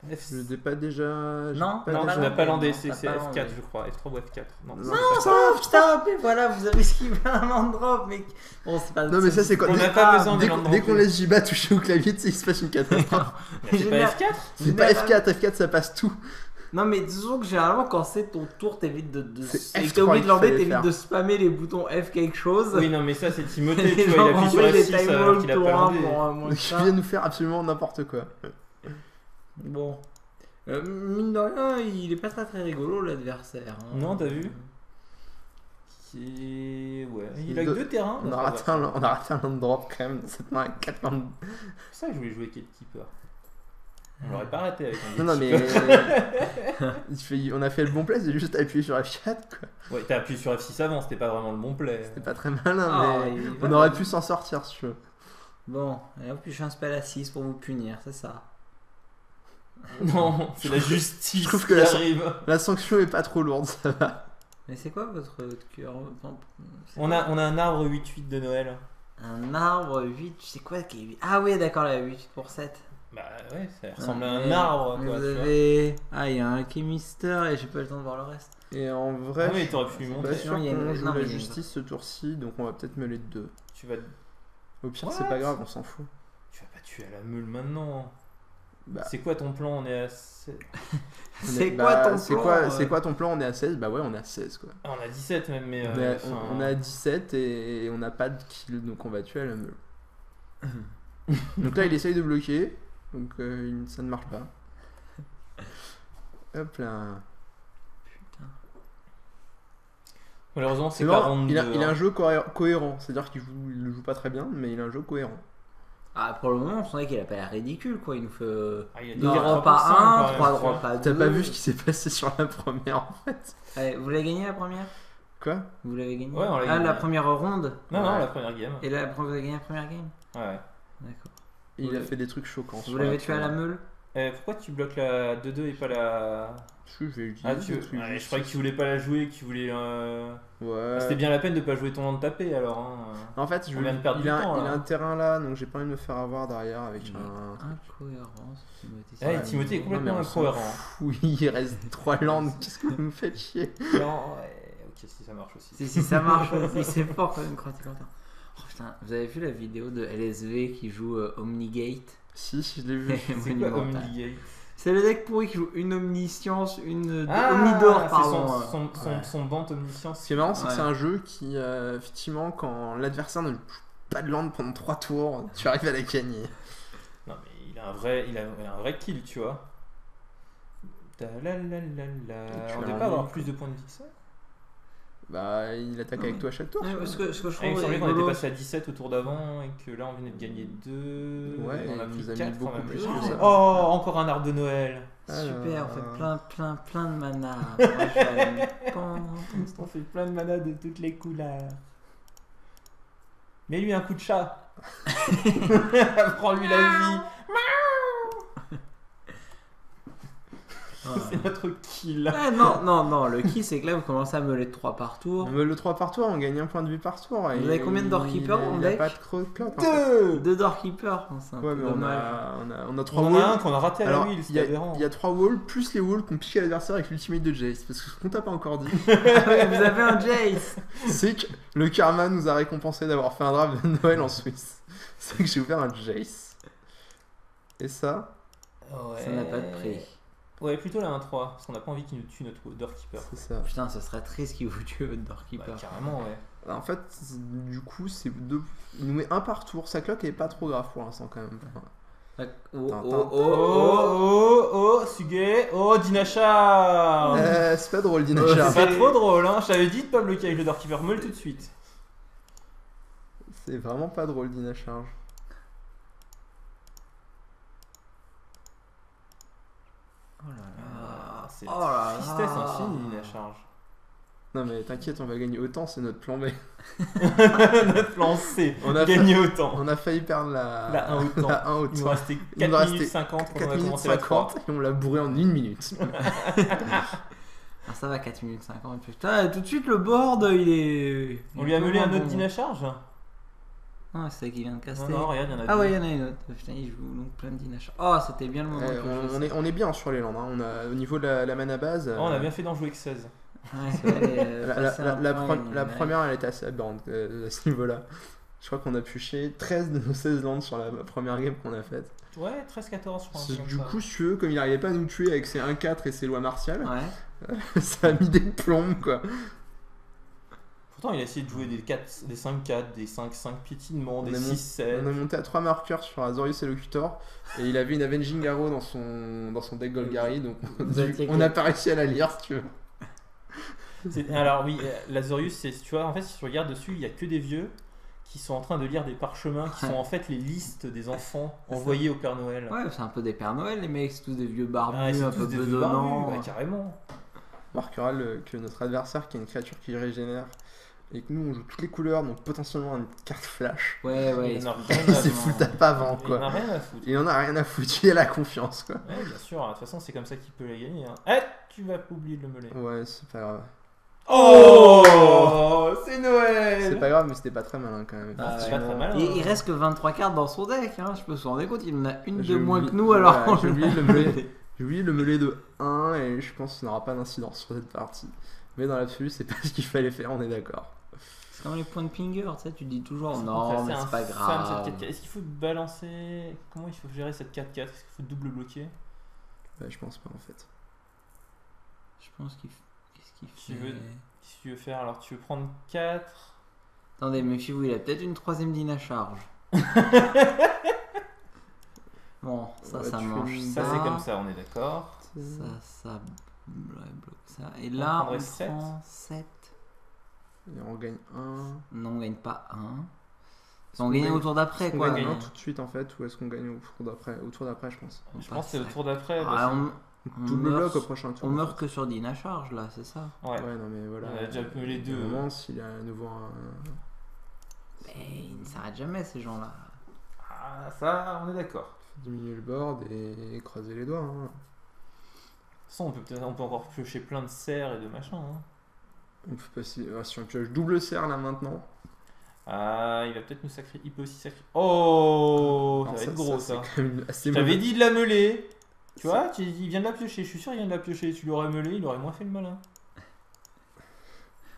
Je l'ai pas déjà. Non, Non, pas tu n'as landé, pas landé, non, c'est t'as pas F4 landé. je crois, F3 ou F4. Non, Non, c'est Non, pas ça. stop, stop, et voilà, vous avez esquivé un land drop, mais bon, c'est pas. Non, mais ça, c'est quoi On Dès- n'a pas besoin de Dès land qu'on drop. dès qu'on laisse Jiba toucher au clavier, tu sais, il se passe une catastrophe. C'est pas F4 C'est pas F4, F4 ça passe tout. Non, mais disons que généralement, quand c'est ton tour, t'évites C'est et F3 t'es obligé de l'emmener, qu'il fallait t'évites faire. de spammer les boutons F quelque chose. Oui, non, mais ça, c'est Timothée, Les tu vois, il gens appuie sur envoient des F6 time alors walk qu'il a tour pas un landé. pour un moins Donc, ça. il vient nous faire absolument n'importe quoi. Bon. Mine de rien, il est pas très très rigolo l'adversaire. Hein. Non, t'as vu? Ouais. Il a que Deux- 2 terrains. On a raté un land drop quand même dans cette main avec 4 land. C'est ça que je voulais jouer Gatekeeper. On l'aurait pas arrêté avec un Non, Gatekeeper. mais on a fait le bon play, c'est juste appuyer sur F4 quoi. Ouais, t'as appuyé sur F6 avant, c'était pas vraiment le bon play. C'était pas très malin, Ah, mais il est on pas aurait mal. pu s'en sortir si tu veux. Bon, et hop, je fais un spell à 6 pour vous punir, c'est ça. Non, c'est la justice Je trouve que qui la- arrive. La sanction est pas trop lourde, ça va. Mais c'est quoi votre cœur? C'est On quoi a un arbre 8-8 de Noël. Un arbre 8, c'est quoi qui est 8? Ah oui, d'accord, la 8 pour 7. Bah ouais, ça ressemble à Mais- un arbre mais quoi. vous tu vois. avez... Ah, il y a un Chemister et j'ai pas le temps de voir le reste. Et en vrai, Ah oui, je t'aurais pu lui suis montrer. pas sûr Non, il y a une- qu'on joue non, mais la il y a une- justice ce tour-ci, donc on va peut-être mêler de deux. Tu vas Au pire, What c'est pas grave, on s'en fout. Tu vas pas tuer à la meule maintenant. Bah, C'est quoi ton plan? On est à C'est bah, quoi ton c'est plan, quoi, c'est quoi ton plan? On est à 16? Bah ouais, on est à 16 quoi. Ah, on a 17 même, mais. On est à 17 et on n'a pas de kill, donc on va tuer à la meule. Donc là, il essaye de bloquer, donc ça ne marche pas. Hop là. Malheureusement, c'est C'est marrant, 42. il a un jeu cohérent, c'est-à-dire qu'il le joue pas très bien, mais il a un jeu cohérent. Ah, pour le moment, on sent qu'il a pas l'air ridicule, quoi. Il nous fait Ah, il y a 2 des drops 3% à 1, quand même, 3 tu vois. drops à 2. T'as pas vu ce qui s'est passé sur la première en fait? Allez, vous l'avez gagné la première? Quoi? Vous l'avez gagné? Ouais, on l'a Ah, gagné. la première ronde? Non, non, Ouais. la première game. Et là, vous avez gagné la première game? Ouais. D'accord. Il a fait des trucs choquants. Vous sur l'avez la tué à la première. meule? Pourquoi tu bloques la 2-2 et pas la. Je vais utiliser Ah, des trucs ouais, je juste. croyais que tu voulais pas la jouer, que tu voulais. Ouais. C'était bien la peine de pas jouer ton land de taper alors. Hein. En fait, On vient de perdre il du a, temps, il là. a un terrain là, donc j'ai pas envie de me faire avoir derrière avec un. Incohérence, Timothée. Eh, Ouais, Timothée est Non, complètement mais on s'en incohérent. Oui, il reste 3 landes, qu'est-ce que vous me faites chier? Non, ouais, ok, si ça marche aussi. Si ça marche aussi, c'est fort quand même quand t'es content. Oh putain, vous avez vu la vidéo de LSV qui joue Omnigate? Si, je l'ai vu. C'est quoi Monumental. Omnigate? C'est le deck pourri qui joue une omniscience, une Ah, omnidor, c'est pardon. son bant omniscience. Ce qui est marrant, c'est que Ouais. c'est un jeu qui, effectivement, quand l'adversaire ne joue pas de land pendant 3 tours, tu arrives à la gagner. Non mais il a un vrai kill, tu vois. Ta-la-la-la-la. tu On l'as devait un pas avoir link, plus de points de vie que ça. Bah, il attaque avec toi à chaque tour. Ouais, ce que je Ah, il me trouve semblait qu'on était rigolo, passé à 17 au tour d'avant et que là on venait de gagner 2. Ouais, on a il pris nous a mis 4 beaucoup quand même. plus que ça. Oh, encore un arbre de Noël. super, on Alors, fait plein de mana. Moi, je vais aller me pendre. On fait plein de mana de toutes les couleurs. Mets-lui un coup de chat. Prends-lui la vie. C'est notre kill. Ah, non, le kill c'est que là vous commencez à meuler de 3 par tour. On veut le 3 par tour, on gagne un point de vie par tour. Vous avez combien de Doorkeeper en Il a deck? pas de clock. en fait. 2 Doorkeeper, c'est un Ouais, peu mais on dommage. a 3 On en a un walls. qu'on a raté à la Alors, wheel, il c'est y, aberrant. il y a 3 walls plus les walls qu'on piqué à l'adversaire avec l'ultimate de Jace. Parce que ce qu'on t'a pas encore dit, Ah ouais, vous avez un Jace. c'est que le karma nous a récompensé d'avoir fait un draft de Noël en Suisse. C'est que j'ai ouvert un Jace. Et ça, Ouais. Ça n'a pas de prix. Ouais, plutôt la 1-3, parce qu'on n'a pas envie qu'il nous tue notre Doorkeeper. c'est ça. Putain, ce serait triste qu'il vous tue votre Bah, Doorkeeper. carrément, ouais. En fait, du coup, c'est deux. Il nous met un par tour. Sa clock est pas trop grave pour l'instant quand même. Oh, Suge, oh, Dinachar. C'est pas drôle, Dinachar. C'est pas trop drôle, hein. Je t'avais dit de pas bloquer avec le Doorkeeper Meule tout de suite. C'est vraiment pas drôle, Dinachar. Oh là là. Ah, c'est Oh là là. tristesse infinie, Dinachar. Non mais t'inquiète, on va gagner autant, c'est notre plan B. Notre plan C, On a gagner autant. On a failli perdre la 1 autant. la 1 Il nous autant. restait Il nous 4 restait minutes 50 quand 4 on a minutes commencé la 3. 50 et on l'a bourré en 1 minute. Ah, ça va, 4 minutes 50. Putain, tout de suite le board il est. On lui a meulé un autre bon. Dinacharge. Non, c'est ça qui vient de caster. Non, regarde, il y en a Ah deux. ouais, il y en a une autre. Putain, il joue donc plein de Dinachar. Oh, c'était bien le moment. que je fasse On est bien sur les landes. Hein. On a, au niveau de la mana base, Oh, on a bien fait d'en jouer que 16. ça. Ouais, c'est vrai, la passer un point, il y en a- première elle était assez aberrante à ce niveau-là. Je crois qu'on a pioché 13 de nos 16 landes sur la première game qu'on a faite. Ouais, 13-14 je pense. Du coup, si tu veux, comme il n'arrivait pas à nous tuer avec ses 1-4 et ses lois martiales, ouais. ça a mis des plombes quoi. Pourtant, il a essayé de jouer des 5-4, des 5-5 piétinement, des 6-7. On a monté à 3 marqueurs sur Azorius Elocutor et il avait une Avenging Arrow dans son deck Golgari, donc on n'a pas réussi à la lire si tu veux. Alors oui, l'Azorius, tu vois, en fait, si tu regardes dessus, il n'y a que des vieux qui sont en train de lire des parchemins qui sont en fait les listes des enfants envoyés au Père Noël. Ouais, c'est un peu des Pères Noël, les mecs, c'est tous des vieux barbus, un peu bedonnants. bedonnants. Ouais, carrément. On marquera que notre adversaire, qui est une créature qui régénère, et que nous on joue toutes les couleurs, donc potentiellement une carte flash. Ouais, Il s'est foutu à pas avant quoi. Il en a rien à foutre. Il en a rien à foutre, il a la confiance quoi. Ouais, bien sûr, de toute façon, c'est comme ça qu'il peut la gagner. Hein. Eh, tu vas oublier de le meler. Ouais, c'est pas grave. Oh, c'est Noël. C'est pas grave, mais c'était pas très malin quand même. C'est pas très malin. Il reste que 23 cartes dans son deck, hein. Je peux se rendre compte, il en a une de moins que nous alors. J'ai oublié le melee de 1 et je pense qu'il n'aura pas d'incidence sur cette partie. Mais dans l'absolu, c'est pas ce qu'il fallait faire, on est d'accord. C'est comme les points de Pinger, tu sais, tu dis toujours non, mais c'est pas grave. Est-ce qu'il faut balancer. Comment il faut gérer cette 4-4? Est-ce qu'il faut double bloquer? Je pense pas en fait. Je pense qu'il faut. Qu'est-ce qu'il fait? Si tu veux faire, alors tu veux prendre 4. Attendez, méfiez-vous, il a peut-être une 3ème dîne à charge. Bon, ça, ça mange. Ça, c'est comme ça, on est d'accord. Ça bloque ça. Et là, on prend 7. Et on gagne 1. Non, on gagne pas 1. On gagne au tour d'après, quoi. On gagne 1 tout de suite en fait, ou est-ce qu'on gagne au tour d'après? Au tour d'après, je pense. Je pense que c'est au tour d'après. Double bloc au prochain tour. On meurt que sur Dean à charge là, c'est ça? Ouais, non mais voilà. On a déjà pu les deux. Au moment, s'il a à nouveau un. Mais ils ne s'arrêtent jamais ces gens-là. Ah, ça, on est d'accord. Diminuer le board et croiser les doigts. Hein. Ça, on peut encore piocher plein de serres et de machins. Hein. On peut passer. Si on pioche double serre là maintenant. Ah, il va peut-être nous sacrifier. Il peut aussi sacrifier. Oh, ça va être gros ça. Je t'avais dit de la meuler. Tu vois, il vient de la piocher, je suis sûr qu'il vient de la piocher. Tu l'aurais meulé, il aurait moins fait le malin.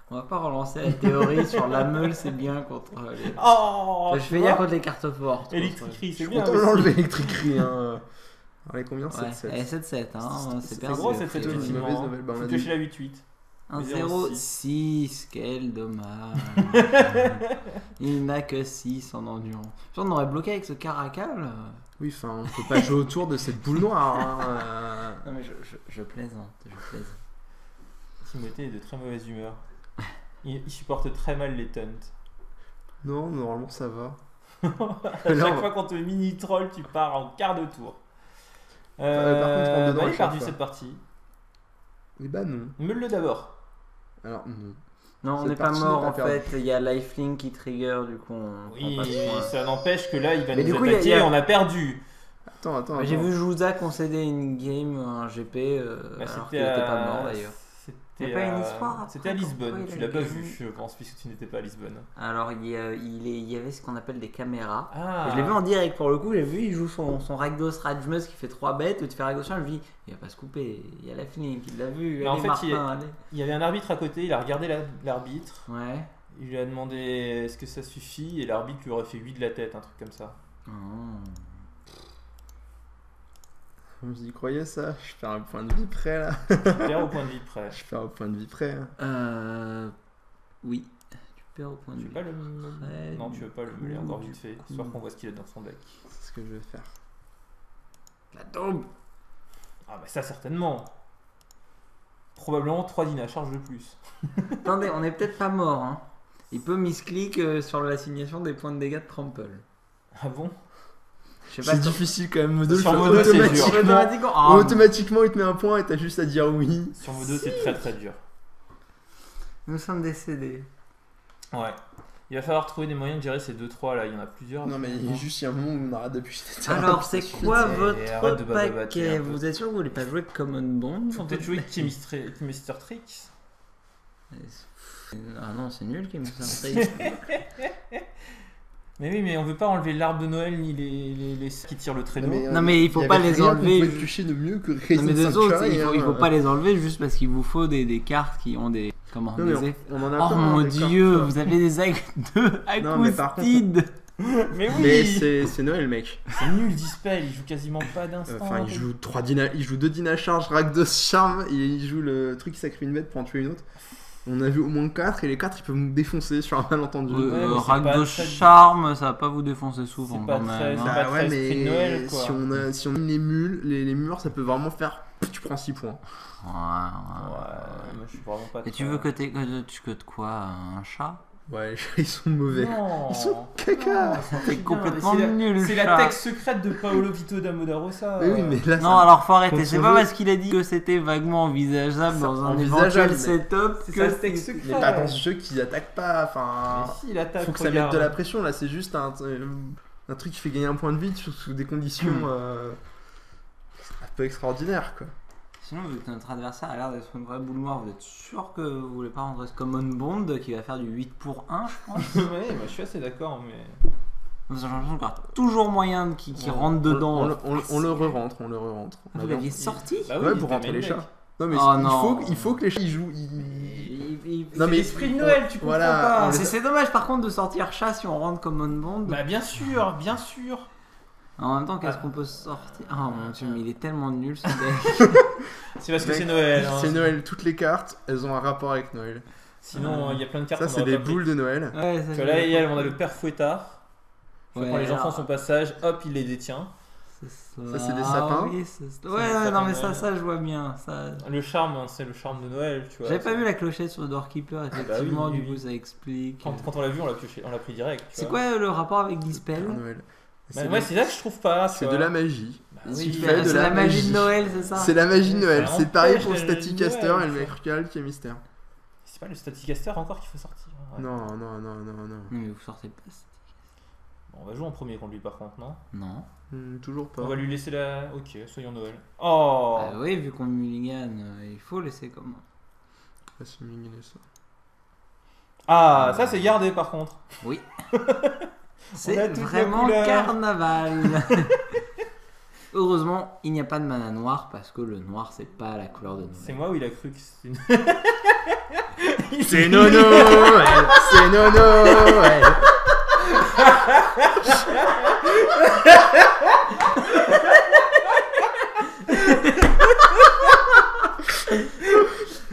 On va pas relancer la théorie sur la meule, c'est bien contre les. Oh, je vais dire contre les cartes fortes. Electricry, c'est je bien. Je suis l'enlever Electricry. Hein. Alors, combien? 7-7. 7-7, hein, c'est perdu. C'est gros, 7-7, effectivement. On faut piocher la 8-8. 1-0-6, quel dommage. Il n'a que 6 en endurance. On aurait bloqué avec ce caracal. Oui, enfin, on peut pas jouer autour de cette boule noire. Hein. Non, mais je plaisante, Timothée est de très mauvaise humeur. Il supporte très mal les taunts. Non, normalement ça va. À chaque fois qu'on te mini-troll, tu pars en quart de tour. Par contre, on dedans, il a perdu cette partie. Eh bah non. Meule-le d'abord. Alors, non. Non, on n'est pas mort en fait, il y a lifelink qui trigger, du coup on oui, prend pas de points. Ça n'empêche que là il va mais nous attaquer et on a perdu. Attends. J'ai vu Jouza concéder une game, un GP, alors qu'il n'était pas mort d'ailleurs. C'était pas une histoire. C'était à Lisbonne, tu l'as pas vu je pense, puisque tu n'étais pas à Lisbonne. Alors il y avait ce qu'on appelle des caméras. Ah. Je l'ai vu en direct pour le coup, j'ai vu, il joue son Rakdos Rajmus qui fait 3 bêtes, tu fais Rakdos, je me dis, il va pas se couper, il y a la Flink, il l'a vu, mais en fait, Martin, il y avait un arbitre à côté, il a regardé l'arbitre, ouais. Il lui a demandé est-ce que ça suffit, et l'arbitre lui aurait fait 8 de la tête, un truc comme ça. Oh. Vous y croyez ça? Je perds un point de vie près là. Tu perds au point de vie près. Je perds au point de vie près. Oui. Tu perds au point de vie près. Non, tu veux pas le meuler encore vite fait, histoire qu'on voit ce qu'il a dans son deck. C'est ce que je vais faire. La tombe. Ah bah ça certainement. Probablement 3 dînes à charge de plus. Attendez, on est peut-être pas mort. Hein. Il peut misclick sur l'assignation des points de dégâts de trample. Ah bon? C'est difficile quand même, Modo. Sur Modo, c'est dur. Automatiquement, il te met un point et t'as juste à dire oui. Sur Modo, c'est très très dur. Nous sommes décédés. Ouais. Il va falloir trouver des moyens de gérer ces 2-3 là. Il y en a plusieurs. Non, mais il y a juste un moment où on arrête depuis. Alors, c'est quoi votre paquet? Vous êtes sûr que vous voulez pas jouer Common Bond? Faut peut-être jouer Chemistry Tricks. Ah non, c'est nul Chemistry Tricks. Mais oui, mais on veut pas enlever l'arbre de Noël ni les qui tirent le traîneau. Non, mais il faut pas les enlever. Vous pouvez toucher de mieux que non, mais deux autres, il faut pas les enlever juste parce qu'il vous faut des cartes qui ont des. Comment on disait on en a Oh mon dieu, vous avez des acoustides. Mais oui. Mais c'est Noël, mec. C'est nul, Dispel, il joue quasiment pas d'instant. Enfin, il joue 2 Dina Charge, rack de charme, et il joue le truc qui sacrifie une bête pour en tuer une autre. On a vu au moins 4 et les 4 ils peuvent nous défoncer sur un malentendu. Rack de charme, ça va pas vous défoncer souvent. C'est pas très, ouais, mais Noël, quoi. Si on mine les murs, ça peut vraiment faire. Tu prends 6 points. Ouais, moi je suis vraiment pas. Et tu veux que quoi, un chat? Ouais, ils sont mauvais. Non. Ils sont caca. C'est complètement nul. C'est la texte secrète de Paolo Vito d'Amodarosa. Oui, mais là. Non, alors faut arrêter. C'est pas parce qu'il a dit que c'était vaguement envisageable dans un éventuel setup que c'est ça texte secret. Mais pas dans ce jeu qui attaque pas. Enfin. Mais si, il attaque. Faut que ça mette de la pression. Là, c'est juste un truc qui fait gagner un point de vie sous des conditions un peu extraordinaires, quoi. Sinon, vu que notre adversaire a l'air d'être une vraie boule noire, vous êtes sûr que vous voulez pas rentrer ce Common Bond qui va faire du 8 pour 1, je pense? Ouais, bah, je suis assez d'accord, mais. J'ai l'impression qu'il y a toujours moyen qui rentre dedans. On le re-rentre. Vous l'aviez sorti? Bah oui, ouais, pour rentrer les chats. Non, mais il faut que les chats ils jouent. Non, mais l'esprit de Noël, tu comprends pas. C'est dommage par contre de sortir chat si on rentre Common Bond. Bah, bien sûr, bien sûr. En même temps, qu'est-ce qu'on peut sortir? Oh mon dieu, mais il est tellement nul ce deck. C'est parce que c'est Noël. Hein. C'est Noël, toutes les cartes, elles ont un rapport avec Noël. Sinon, il y a plein de cartes. Ça, c'est des boules de Noël. Ouais, ça, là, on a le père Fouettard. Quand les enfants sont pas sages, hop, il les détient. Ça, c'est des sapins. Oui, ouais, non, mais ça, je vois bien. Ça... Le charme, c'est le charme de Noël, tu vois. J'avais pas vu la clochette sur le Doorkeeper, effectivement, du coup, ça explique. Quand on l'a vu, on l'a pris direct. C'est quoi le rapport avec Dispel? Moi, c'est ça que je trouve pas. C'est de la magie. C'est la magie de Noël, c'est ça? C'est la magie de Noël. C'est pareil pour le Staticaster et le Mercurial qui est mystère. C'est pas le Staticaster encore qu'il faut sortir. Non. Mais vous sortez pas. On va jouer en premier contre lui par contre, non? Non. Toujours pas. On va lui laisser la. Ok, soyons Noël. Oh oui, vu qu'on mulligan, il faut laisser comme. On va se mulliganer ça. Ah, ça c'est gardé par contre. Oui. C'est vraiment carnaval. Heureusement, il n'y a pas de mana noir parce que le noir c'est pas la couleur de Noël. C'est moi où il a cru que c'était une. C'est Nono. C'est Nono.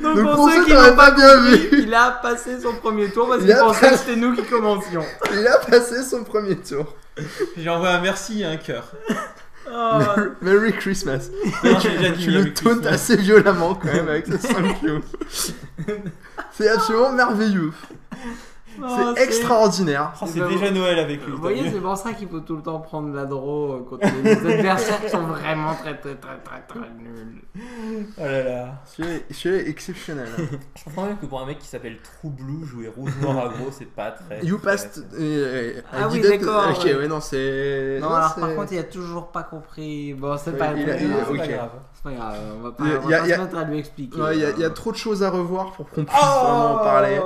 Donc pour ceux qui n'ont pas bien vu, il a passé son premier tour parce qu'il pensait que c'était nous qui commencions. Il a passé son premier tour. J'ai envoyé un merci et un cœur. Oh. Merry Christmas. Non, tu le tauntes assez violemment quand même avec ce 5 you. C'est absolument merveilleux. C'est extraordinaire. Oh, c'est déjà Noël avec lui. Vous voyez, c'est pour ça qu'il faut tout le temps prendre la draw contre les adversaires qui sont vraiment très nuls. Oh là là. Celui-là est exceptionnel. Je comprends même que pour un mec qui s'appelle True Blue, jouer rouge noir aggro, c'est pas très. You passed. Ah oui, d'accord. Ok, ouais, non, c'est. Non, alors par contre, il a toujours pas compris. Bon, c'est pas grave. C'est pas grave, on va pas se mettre à lui expliquer. Il y a trop de choses à revoir pour qu'on puisse vraiment en parler.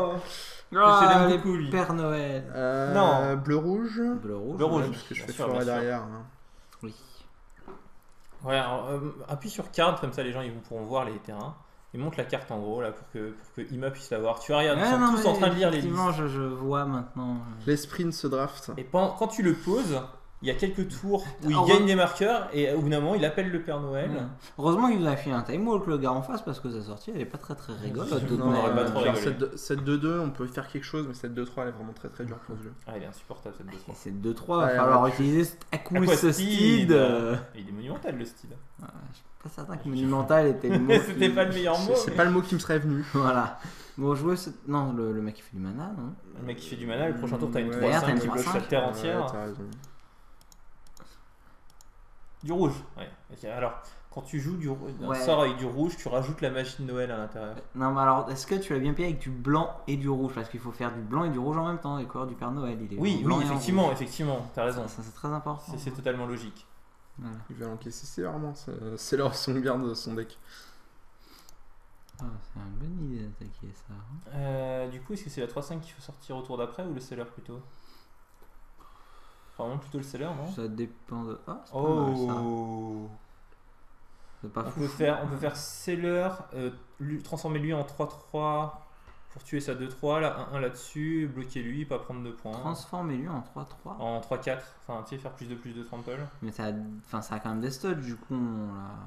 Je l'aime beaucoup, lui. Père Noël. Non. Bleu-rouge. Bleu-rouge. Parce que je fais forêt derrière. Oui. Ouais, alors, appuie sur carte, comme ça les gens ils pourront voir les terrains. Et montre la carte en gros là pour que Ima puisse la voir. Tu vois, regarde, ils sont tous en train de lire les listes. Effectivement, je vois maintenant. Les sprints se draft. Et quand tu le poses, il y a quelques tours où il gagne des marqueurs et au bout d'un moment il appelle le Père Noël. Heureusement qu'il a fait un time walk le gars en face parce que sa sortie elle est pas très rigolote. Non, on aurait pas trop rigolé. 7-2-2 on peut faire quelque chose mais 7-2-3 elle est vraiment très dure pour ce jeu. Ah il est insupportable 7-2-3. Et 7-2-3 va falloir utiliser ce steed. Il est monumental le steed. Je suis pas certain que monumental était le mot. C'était pas le meilleur mot. C'est pas le mot qui me serait venu. Voilà. Bon, jouer non, le mec qui fait du mana, non? Le mec qui fait du mana, le prochain tour t'as une 3-5 qui bloque la terre entière. T'as raison. Du rouge, ouais. Okay, alors, quand tu joues un sort avec du rouge, tu rajoutes la magie de Noël à l'intérieur. Non, mais alors, est-ce que tu l'as bien payé avec du blanc et du rouge? Parce qu'il faut faire du blanc et du rouge en même temps, les couleurs du Père Noël. Oui, effectivement, t'as raison. Ça, c'est très important. C'est totalement logique. Voilà. Il va l'encaisser sévèrement, c'est leur son garde de son deck. C'est une bonne idée d'attaquer ça. Du coup, est-ce que c'est la 3-5 qu'il faut sortir au tour d'après ou le seller plutôt? Probablement plutôt le seller, non? Ça dépend de. Ah, c'est pas mal, ça. C'est pas On fou. peut faire seller, transformer lui en 3-3 pour tuer sa 2-3, là 1-1 là-dessus, bloquer lui, pas prendre 2 points. Transformer-lui en 3-3. En 3-4, enfin tu sais, faire plus de trample. Mais ça a quand même des studs, du coup.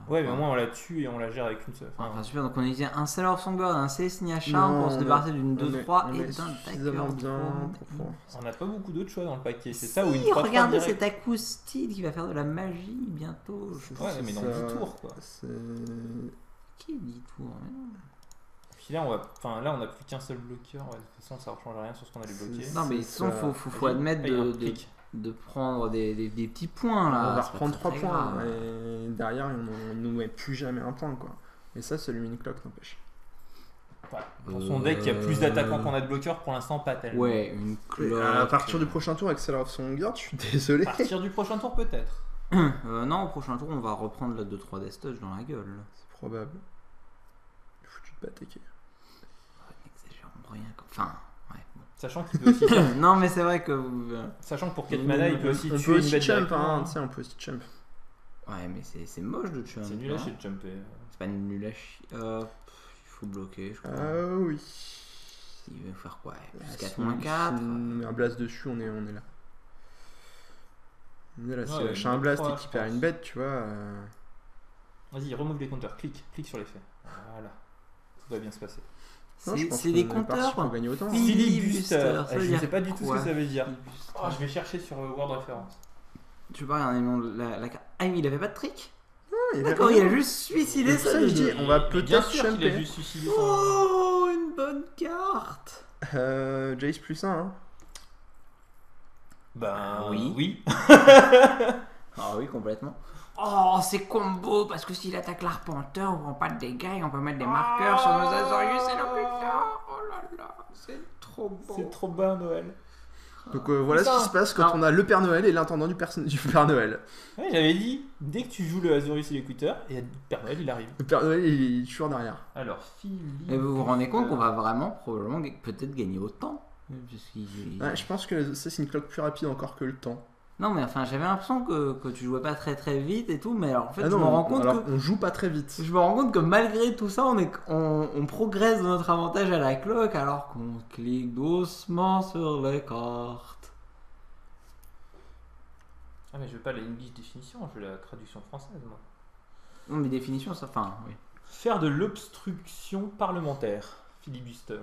Ouais, mais au moins on la tue et on la gère avec une seule. Enfin, super, donc on utilisait un Seller of Songbird, un Cessnia Charm pour se débarrasser d'une 2-3 et d'un Dagger. On n'a pas beaucoup d'autres choix dans le paquet, c'est ça ou une 3-3 regardez cet acoustide qui va faire de la magie bientôt. Ouais, mais dans 10 tours quoi. Qui dit tours? Puis là, on a plus qu'un seul bloqueur. Ouais, de toute façon, ça ne change rien sur ce qu'on allait bloquer. Non, mais de toute façon, faut admettre de prendre des petits points là. On va reprendre 3 points et derrière, on ne nous met plus jamais un point quoi. Et ça, c'est le mini clock n'empêche. Ouais. Dans son deck, il y a plus d'attaquants qu'on a de bloqueurs, pour l'instant, pas tellement. Ouais, une clock. À partir du prochain tour avec Seller of Songbird, je suis désolé. À partir du prochain tour, peut-être. Non, au prochain tour, on va reprendre la 2-3 Death dans la gueule. C'est probable. Foutu de pas attaquer. Rien. Enfin, ouais. Bon. Sachant qu'il peut aussi faire... Non, mais c'est vrai que. Sachant que pour 4 mana, il peut aussi tuer une bête champ. On peut aussi champ. Ouais, mais c'est moche de tuer un. C'est nul à chier de jumper. C'est pas nul à chier. Il faut bloquer, je crois. Ah oui. Il veut faire quoi? Plus 4 moins 4. Si on met un blast dessus, on est là. On est là, si lâche un blast et qu'il perd une bête, tu vois. Vas-y, remove les compteurs. Clique sur l'effet. Voilà. Tout va bien se passer. C'est des compteurs pour gagner autant. Filibuster. Je ne sais pas du tout ce que ça veut dire. Oh, je vais chercher sur Word Reference. Tu peux pas regarder la carte. Ah, mais il avait pas de trick? D'accord, il a juste suicidé ça. Je dis, on va peut-être champer. Oh, une bonne carte. Jace plus 1. Hein. Ben oui. Ah oui, complètement. Oh, c'est combo parce que s'il attaque l'arpenteur, on prend pas de dégâts et on peut mettre des marqueurs sur nos Azorius et nos putain. Oh là là, c'est trop beau. C'est trop bien Noël. Donc voilà ce qui se passe quand on a le Père Noël et l'intendant du Père Noël. Ouais, j'avais dit, dès que tu joues le Azorius et l'écouteur, et le Père Noël il arrive. Le Père Noël il est toujours derrière. Alors, et vous vous rendez compte qu'on va vraiment probablement peut-être gagner autant? Je pense que ça c'est une cloque plus rapide encore que le temps. Non mais enfin j'avais l'impression que tu jouais pas très très vite et tout, mais alors en fait je me rends compte on joue pas très vite. Je me rends compte que malgré tout ça on progresse de notre avantage à la cloque alors qu'on clique doucement sur les cartes. Ah mais je veux pas la English définition, je veux la traduction française moi. Non mais définition ça, enfin oui. Faire de l'obstruction parlementaire, filibuster.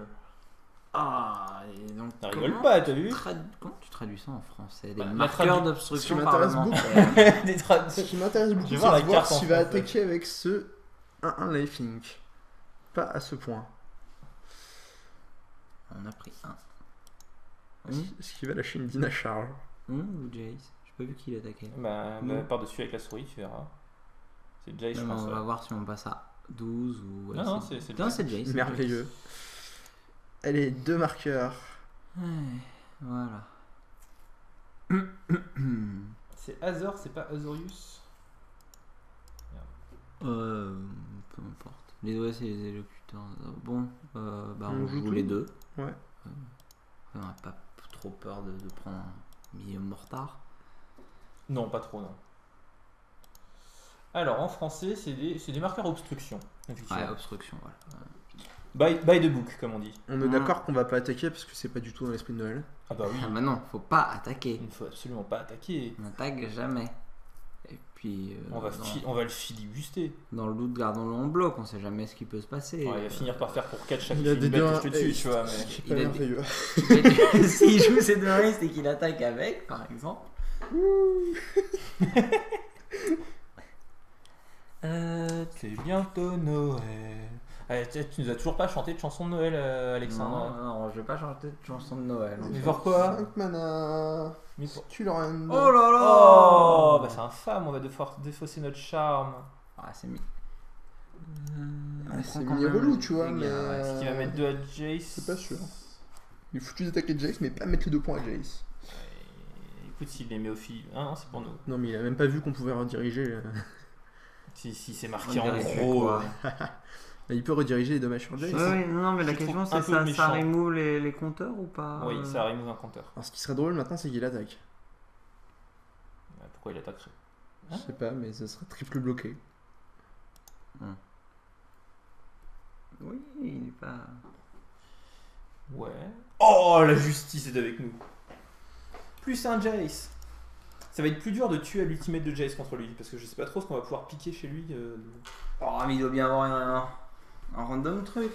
Ah, et donc. Ça rigole pas, t'as vu? Comment tu traduis ça en français? Des marqueurs d'obstruction parlementaire. Ce qui m'intéresse beaucoup, c'est de voir si tu vas attaquer avec ce 1-1 life link. Pas à ce point. On a pris 1. Est-ce qu'il va lâcher une Dina Charge? Ou Jace? J'ai pas vu qui l'attaquait. Bah par-dessus avec la souris, tu verras. C'est Jace, je pense. On va voir si on passe à 12 ou. Non, c'est Jace. Merveilleux. Allez, 2 marqueurs. Ouais, voilà. C'est Azor, c'est pas Azorius? Peu importe. Les doigts, c'est les élecuteurs. Bon, on joue les deux. Ouais. On n'a pas trop peur de prendre un million mortard. Non, pas trop, non. Alors, en français, c'est des marqueurs obstruction. Ouais, obstruction, voilà. By the book, comme on dit. On est d'accord qu'on va pas attaquer parce que c'est pas du tout dans l'esprit de Noël. Ah bah oui. Ah bah non, faut pas attaquer. Il ne faut absolument pas attaquer. On n'attaque jamais. Et puis... on va le filibuster. Dans le doute, gardons-le en bloc, on sait jamais ce qui peut se passer. Ouais, il va finir par faire pour 4 chaque il a des bête que je te tue, tu vois. C'est pas merveilleux. S'il joue ses deux risques et qu'il attaque avec, par exemple... C'est bientôt Noël. Tu nous as toujours pas chanté de chanson de Noël, Alexandre? Non, je vais pas chanter de chanson de Noël. Mais pourquoi? 5 mana. Tu leur as Oh là là. Oh, bah c'est infâme, on va devoir défausser notre charme. Ah, c'est c'est mis relou, tu vois, mais... Est-ce qu'il va mettre 2 à Jace? C'est pas sûr. Il faut juste attaquer Jace, mais pas mettre les 2 points à Jace. Écoute, s'il les met au fil... Ah non, c'est pour nous. Non, mais il a même pas vu qu'on pouvait rediriger... Si c'est marqué en gros... Il peut rediriger les dommages sur Jace. Oui, non, mais la question c'est ça remove les compteurs ou pas? Oui, ça remove un compteur. Alors ce qui serait drôle maintenant, c'est qu'il attaque. Pourquoi il attaquerait? Je sais pas, mais ce serait triple bloqué. Oui, il est pas. Ouais. Oh, la justice est avec nous. Plus un Jace. Ça va être plus dur de tuer à l'ultimate de Jace contre lui, parce que je sais pas trop ce qu'on va pouvoir piquer chez lui. Oh, mais il doit bien avoir un random truc.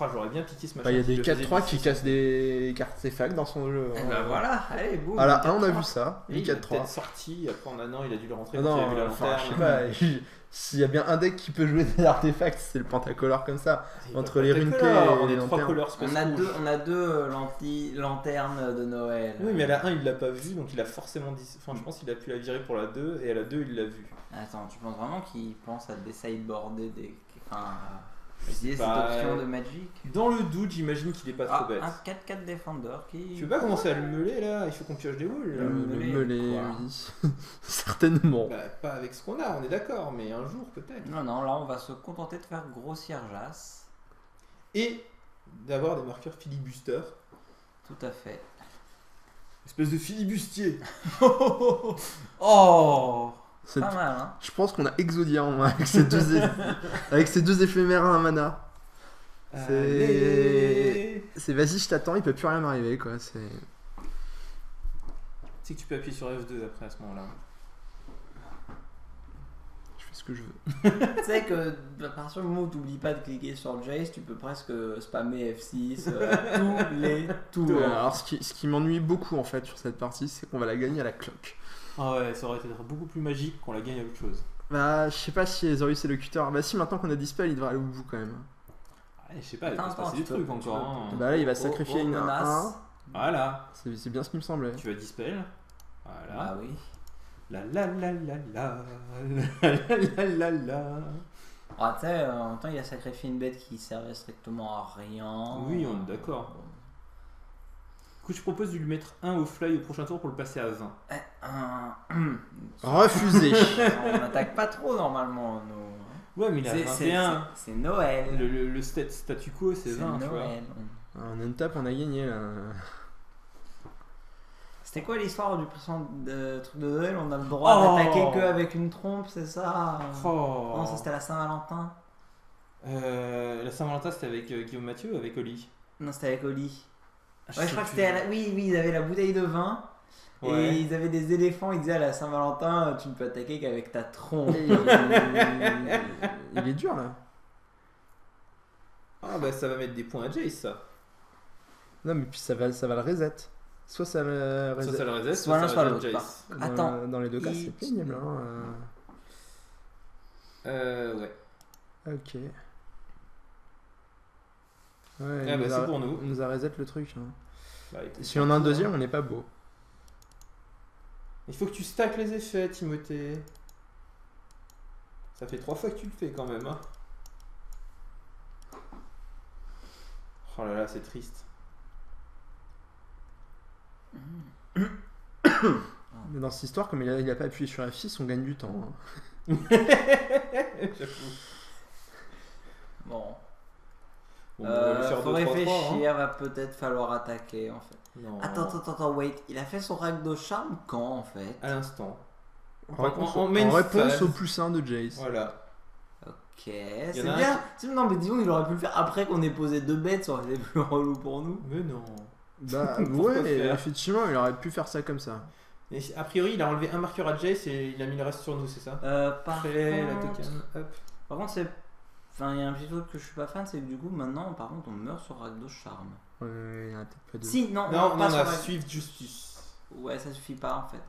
Oh, j'aurais bien piqué ce machin. Bah, il y a des qui le faisait 4-3 qui du cassent des artefacts dans son jeu. Et bah voilà, allez, boum. À la 1, 4-3. on a vu ça. Et Les il est 4-3. peut-être sorti, après en un an il a dû le rentrer Ah quand il a non, vu la enfin, je sais lanterne. pas. S'il y a bien un deck qui peut jouer des artefacts, c'est le pentacolore comme ça. C'est Entre pas les peut-être runes que clés là, et on les est 3 lanternes. couleurs space rouge. On a deux lanternes de Noël. Oui, mais à la 1 il l'a pas vu, donc il a forcément dit. Enfin, je pense qu'il a pu la virer pour la 2, et à la 2 il l'a vu. Attends, tu penses vraiment qu'il pense à décideboarder des. Enfin. Utiliser cette Bah, option de Magic? Dans le doute, j'imagine qu'il est pas trop bête. Un 4-4 Defender qui. Tu veux pas commencer à le meuler là? Il faut qu'on pioche des wools. Le là. Le Melee, melee, quoi. oui. Certainement. Bah, pas avec ce qu'on a, on est d'accord, mais un jour peut-être. Non, là on va se contenter de faire grossir Jas. Et d'avoir des marqueurs filibuster. Tout à fait. Espèce de filibustier. Oh. C'est- Pas mal, hein. Je pense qu'on a Exodia en main avec ces avec ces deux éphémères à un mana. Allez. C'est vas-y, je t'attends, il peut plus rien m'arriver quoi. C'est. Tu sais que tu peux appuyer sur F2 après à ce moment-là. Je fais ce que je veux. Tu sais que à partir du moment où tu n'oublies pas de cliquer sur Jace, tu peux presque spammer F6 tous les tours. Alors ce qui m'ennuie beaucoup en fait sur cette partie, c'est qu'on va la gagner à la cloque. Ah ouais, ça aurait été beaucoup plus magique qu'on la gagne à autre chose. Bah, je sais pas si Azorius est le cutter. Bah, si maintenant qu'on a Dispel, il devrait aller au bout quand même. Ouais, je sais pas, il peut se Attends, passer des tu trucs peux- encore. hein. Bah, là, il va sacrifier une menace. 1. Voilà, C'est bien ce qui me semblait. tu vas dispel. Voilà. Ah oui. La la la la la la la la la. Ah, tu sais, en même temps, il a sacrifié une bête qui servait strictement à rien. Oui, on est d'accord. Du coup, je propose de lui mettre 1 au fly au prochain tour pour le passer à 20. Refusé. On n'attaque pas trop normalement, nous. Ouais, mais il a 21. C'est Noël. Le statu quo, c'est 20, tu vois. Noël. En untap, on a gagné là. C'était quoi l'histoire du précédent truc de Noël? On a le droit d'attaquer qu'avec une trompe, c'est ça? Oh. Non, ça c'était la Saint-Valentin. La Saint-Valentin, c'était avec Guillaume Mathieu ou avec Oli? Non, c'était avec Oli. Ah, Ouais, je crois que c'était Oui, ils avaient la bouteille de vin. Et Ouais. ils avaient des éléphants, ils disaient à la Saint-Valentin, tu ne peux attaquer qu'avec ta trompe. Il est dur là. Ah bah ça va mettre des points à Jace, ça. Non, mais puis ça va le reset. Soit ça le Soit reset. ça le reset, Soit l'un, ça soit rejette l'autre, Jace. Attends. Dans les deux cas, Il- c'est pénible. Ouais. Ok. Ouais, Ah il bah nous a- c'est pour nous. il nous a reset le truc. Hein. Bah, écoute, Si on a un deuxième, on n'est pas beau. Il faut que tu stacks les effets, Timothée. Ça fait 3 fois que tu le fais quand même, hein. Oh là là, c'est triste. Mais dans cette histoire, comme il a pas appuyé sur F6, on gagne du temps. Hein. J'avoue. Bon. Bon, on va lui faire Faut 2-3-3, réfléchir, va peut-être falloir attaquer en fait. hein. Non. Attends, wait. Il a fait son rack de charme quand en fait? À l'instant. En réponse, en main en réponse phase. au plus 1 de Jace. Voilà. Ok, c'est y en a un bien. Non, mais disons, il aurait pu le faire après qu'on ait posé 2 bêtes, ça aurait été plus relou pour nous. Mais non. Bah Pourquoi ouais, faire effectivement, il aurait pu faire ça comme ça. Et a priori, il a enlevé un marqueur à Jace et il a mis le reste sur nous, c'est ça? Après, la contre, token, hop. par contre, c'est. Enfin, il y a un petit truc que je suis pas fan, c'est que du coup, maintenant, par contre, on meurt sur Rakdos Charme. Ouais, il y en a peut-être pas deux. Si, non, Non, pas on sur a Rag- Swift Justice. Ouais, ça suffit pas en fait.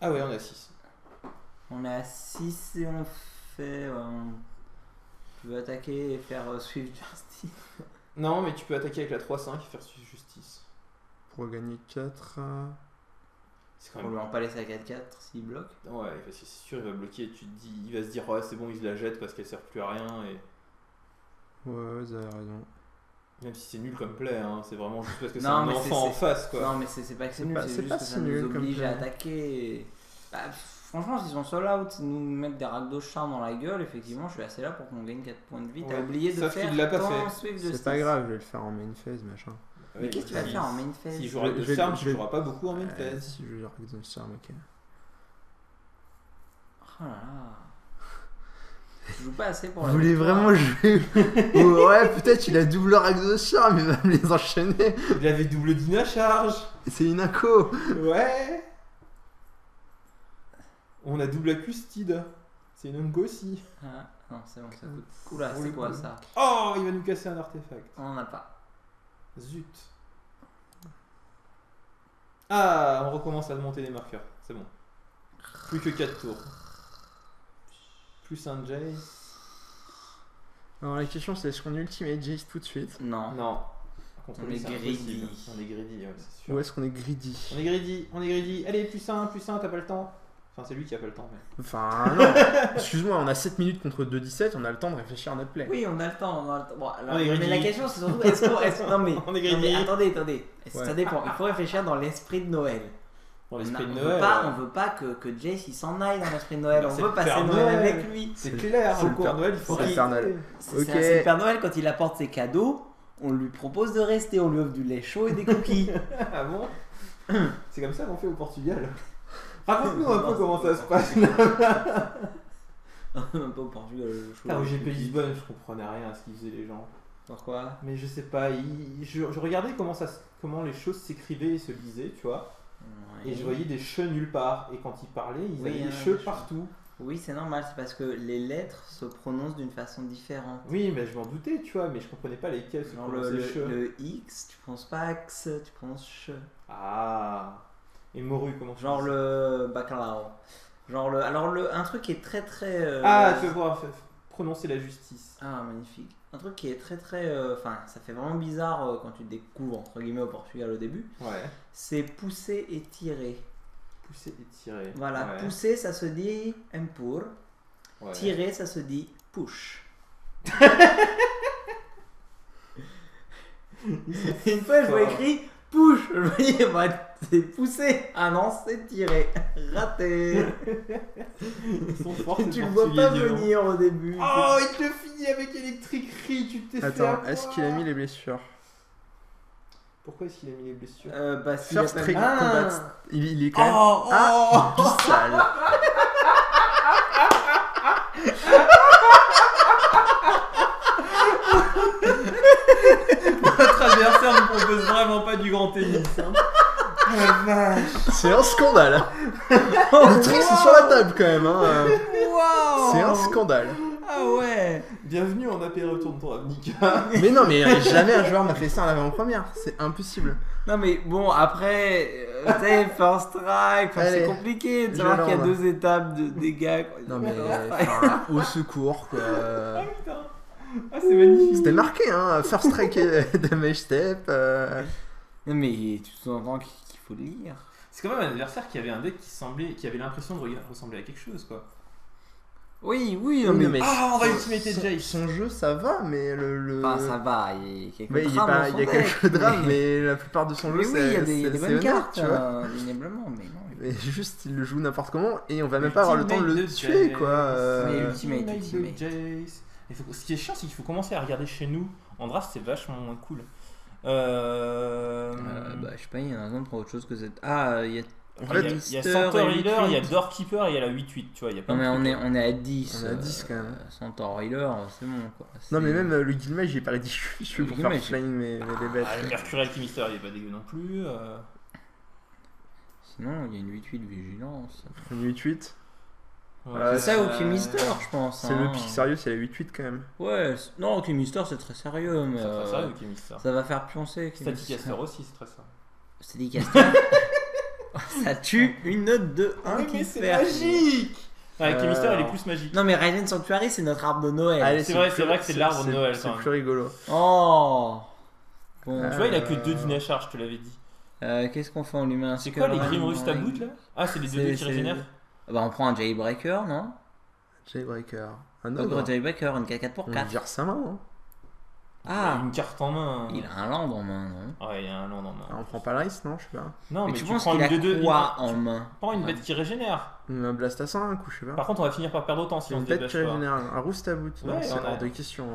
Ah ouais, on a 6. On est à 6 et on fait. Tu veux attaquer et faire Swift Justice? Non, mais tu peux attaquer avec la 3-5 et faire Swift Justice. Pour gagner 4. C'est quand On même. lui en pas laisser à 4-4 s'il bloque. Ouais, parce que c'est sûr, il va bloquer. Tu te dis, il va se dire, ouais, c'est bon, il se la jette parce qu'elle sert plus à rien. Et Ouais, vous avez raison. même si c'est nul comme play, hein, c'est vraiment juste parce que c'est Non, un mais enfant en c'est- face, quoi. Non, mais c'est pas que c'est C'est nul, pas- c'est c'est juste pas que si ça nous nul comme oblige à play. attaquer. Bah, franchement, s'ils sont sold out, nous mettre des Rakdos Charme dans la gueule, effectivement, je suis assez là pour qu'on gagne 4 points de vie. T'as Ouais, oublié de sauf faire qu'il l'a pas ton fait. Swift Justice. C'est pas grave, je vais le faire en main phase, machin. Mais qu'est-ce que tu vas faire en main phase? S'il jouera Je de vais- charme, je tu vais- joueras pas beaucoup en main phase. Si je joue avec un charme, ok. Oh là là. Je joue pas assez pour Vous la voulez victoire. vraiment jouer Ouais, peut-être il a double rack de charme, il va me les enchaîner. Il avait double Dina charge. C'est une inco. Ouais. On a double Accustide. C'est une unco aussi. Ah, non, c'est bon, ça coûte. Oula, Pour c'est le quoi coup. ça? Oh, il va nous casser un artefact. On en a pas. Zut. Ah, on recommence à monter les marqueurs. C'est bon. Plus que 4 tours. Plus un Jace. Alors la question c'est est-ce qu'on ultimate Jace tout de suite Non. Non. Contre On lui, est c'est greedy. impossible. On est greedy, ouais, c'est sûr. ou est-ce qu'on est greedy? On est greedy, on est greedy. Allez, plus un, t'as pas le temps. Enfin, c'est lui qui a pas le temps. Mais... Enfin non, excuse-moi, on a 7 minutes contre 2-17, on a le temps de réfléchir à notre play. Oui, on a le temps. Bon, alors, On est mais greedy. la question c'est surtout non mais, On est non, mais greedy. attendez. Ouais. Ça dépend. Il faut réfléchir dans l'esprit de Noël. Dans l'esprit de on Noël. veut pas que Jace il s'en aille dans l'esprit de Noël. Bah, On c'est veut le passer Père Noël Noël. avec lui. C'est clair, Faut le Père qu'on- Noël, il faut faut qu'il- rester. C'est Ok. c'est le Père Noël quand il apporte ses cadeaux. On lui propose de rester. On lui offre du lait chaud et des cookies. Ah bon? C'est comme ça qu'on fait au Portugal. Raconte-nous un peu comment ça se passe. Même pas au Portugal. le chaud, Ah, au les GP cookies. Lisbonne, je comprenais rien à ce qu'ils faisaient les gens. Pourquoi? Mais je sais pas, je regardais comment les choses s'écrivaient et se lisaient, tu vois. Et je voyais des che nulle part. Et quand ils parlaient, ils Oui, avaient il y en des a che des che. partout. Oui, c'est normal, c'est parce que les lettres se prononcent d'une façon différente. Oui, mais je m'en doutais, tu vois, mais je comprenais pas lesquelles se Genre prononçaient che. le X, tu prononces pas X, tu prononces ch. Ah. Et morue, comment tu Genre dis le bacalao. Un truc qui est très très. Ah, tu vas pouvoir prononcer la justice. Ah, magnifique. Un truc qui est très très. Enfin, ça fait vraiment bizarre quand tu découvres, entre guillemets, au Portugal au début. Ouais. C'est pousser et tirer. Pousser et tirer. Voilà, Ouais. pousser ça se dit empur, Ouais. tirer ça se dit push. Une fois je vois écrit push, je me dis bah, c'est pousser. Ah non, c'est tirer. Raté. Ils sont forts, ces Tu le vois Portugais, pas dis donc. venir au début. Oh, il te le finit avec électriquerie, tu t'es fait Attends, avoir. est-ce qu'il a mis les blessures? Pourquoi est-ce qu'il a mis les blessures Bah, s'il First a pas trick mis- combat. Il est quand même. Oh, Ah, sale. Notre adversaire ne propose vraiment pas du grand tennis. Hein. Oh la vache. C'est un scandale. Le truc c'est sur la table quand même. Hein. Waouh. C'est un scandale. Ah ouais. Bienvenue en apéro tourne ton Ravnica. Mais non, mais jamais un joueur m'a fait ça en avant-première. C'est impossible. Non mais bon après, tu sais, first strike, enfin, c'est Allez, compliqué de savoir qu'il y a Jolande. 2 étapes de dégâts. quoi. Non mais enfin, au secours quoi. Ah putain. Ah, c'est magnifique. C'était marqué hein. First strike et damage step. Non mais tu sous-entends qu'il faut le lire. C'est quand même un adversaire qui avait un deck qui avait l'impression de ressembler à quelque chose, quoi. Oui, Oui, non, mais... mais Ah, on va son- ultimater Jace. Son jeu ça va, mais le. Enfin, ça va, il y a quelques Ouais, il y a, drames pas, dans il son y a deck, quelques drames, mais la plupart de son jeu Oui, oui, il y a c'est des c'est bonnes honnête, cartes, tu vois. indéniablement, mais non. Mais juste, il le joue n'importe comment et on va même pas avoir le temps de le Ultimate tuer Jace. quoi. Mais Ultimate. de Jace. Ce qui est chiant, c'est qu'il faut commencer à regarder chez nous. En draft, c'est vachement moins cool. Bah, je sais pas, il y en a un autre pour autre chose que cette. Ah, il y a. En il y a, fait, il y a Mister Centaur et Healer, il y a 8-8. Doorkeeper et il y a la 8-8, tu vois. Il y a plein Non, mais de on trucs. est à 10. On est à 10 quand même. Centaur Healer, c'est bon quoi. Non, mais C'est- même le Guilmage, j'ai pas ridicule pour faire Guilmage, flying les bêtes. Ah, le Mercurial Alchemister, il est pas dégueu non plus. Sinon, il y a une 8-8 vigilance. Une 8-8. Ouais, C'est ça Alchemister, je pense. C'est hein. le pic sérieux, c'est la 8-8 quand même. Ouais, non, Alchemister c'est très sérieux, mais. C'est très sérieux, Alchemister. Ça va faire pioncer. Staticaster aussi, c'est très sérieux. Staticaster. Ça tue une note de 1 Oui, qui mais c'est fait. magique. Alchemister, il est alors. plus magique. Non, mais Ryzen Sanctuary c'est notre arbre de Noël. Allez, c'est vrai plus- que c'est l'arbre de Noël, C'est quand plus rigolo. Oh. Bon. Tu vois, il a que 2 Dina Charge, je te l'avais dit. Qu'est-ce qu'on fait? On lui met un C'est quoi les Skull Grim Ring Rust à bout là? Ah, c'est les C'est- 2 qui c'est- régénèrent. Bah, on prend un Jailbreaker, non? Jailbreaker. Un Ogre ogre. Jailbreaker, une 4 pour On 4. vire sa main. Hein. Ah, Une carte en main. il a un land en main, non? Ouais, il y a un land en main. Ah, on prend pas l'ice, non? Je sais pas. Non, Mais mais tu tu penses prends qu'il une a de 2. quoi en main? Prends une bête qui régénère. Un blast à 5, je sais pas. Par contre, on va finir par perdre autant si on Une se bête dépêche qui pas. régénère. Un roost à boot. Non, Ouais, c'est on a- hors de question.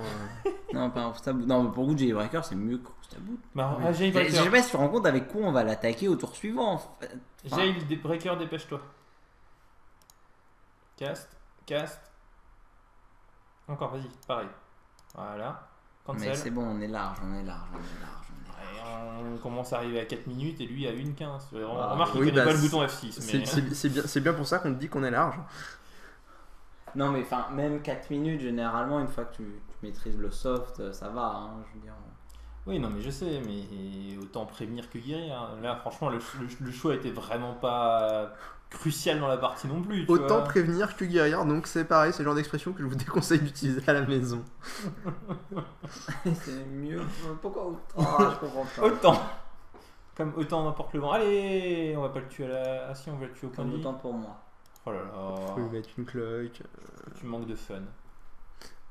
Non, pas un Roustabou. Non, mais pour le coup, Jailbreaker c'est mieux que Roustabou. Bah, Oui. Je sais Jailbreaker. pas si tu te rends compte avec quoi on va l'attaquer au tour suivant. En fait. Jailbreaker, dépêche-toi. Cast. Encore, vas-y, pareil. Voilà. Cancel. Mais c'est bon, on est large. Et on commence à arriver à 4 minutes et lui à 1,15. On Ah, remarque qu'il oui, connaît bah, pas le bouton F6. Mais... C'est bien pour ça qu'on te dit qu'on est large. Non, mais enfin, même 4 minutes, généralement, une fois que tu maîtrises le soft, ça va. Hein, je veux dire. Oui, non, mais je sais, mais autant prévenir que guérir. Là, franchement, le choix était vraiment pas crucial dans la partie non plus. Tu Autant vois. prévenir que guérir, donc c'est pareil, c'est le genre d'expression que je vous déconseille d'utiliser à la maison. C'est mieux. Pourquoi autant? Je comprends pas. Autant. Comme autant n'importe le vent. Allez, on va pas le tuer à la. Ah si, on va le tuer au point de Comme vie. autant pour moi. Oh là là. Faut lui mettre une cloque. Tu manques de fun.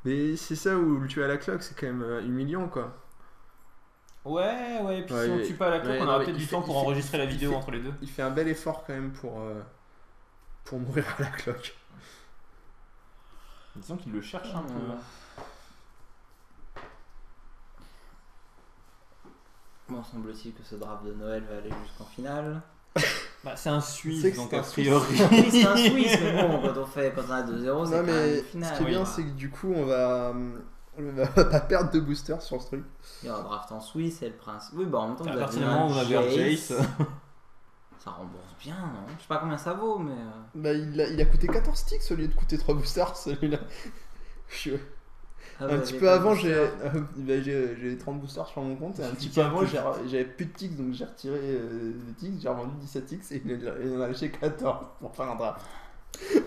Mais c'est ça où le tuer à la cloque, c'est quand même humiliant quoi. Ouais, puis Ouais, si on il- tue pas à la cloque, ouais, on non, aura mais peut-être il du fait- temps pour il fait- enregistrer la il vidéo fait- entre les deux. Il fait un bel effort quand même pour mourir à la cloque. Disons qu'il le cherche un peu. Bon, semble-t-il que ce draft de Noël va aller jusqu'en finale. Bah, c'est un C'est Suisse, que donc c'est a un priori. Oui, c'est un Suisse, mais bon, quand on a 2-0, c'est Non quand même mais une finale. ce qui est bien, Oui, c'est que du coup on va pas perdre de booster sur ce truc. Il y a un draft en Suisse, c'est le principe. Oui, bah en même temps, À vous partir avez du moment où on un avait un Jace. Ça rembourse bien, non? Je sais pas combien ça vaut, mais. Bah il a coûté 14 sticks au lieu de coûter 3 boosters celui-là. Un petit peu avant j'ai 30 boosters sur mon compte et un petit peu avant j'avais plus de ticks donc j'ai retiré des ticks, j'ai revendu 17 ticks et il en a lâché 14 pour faire un draft.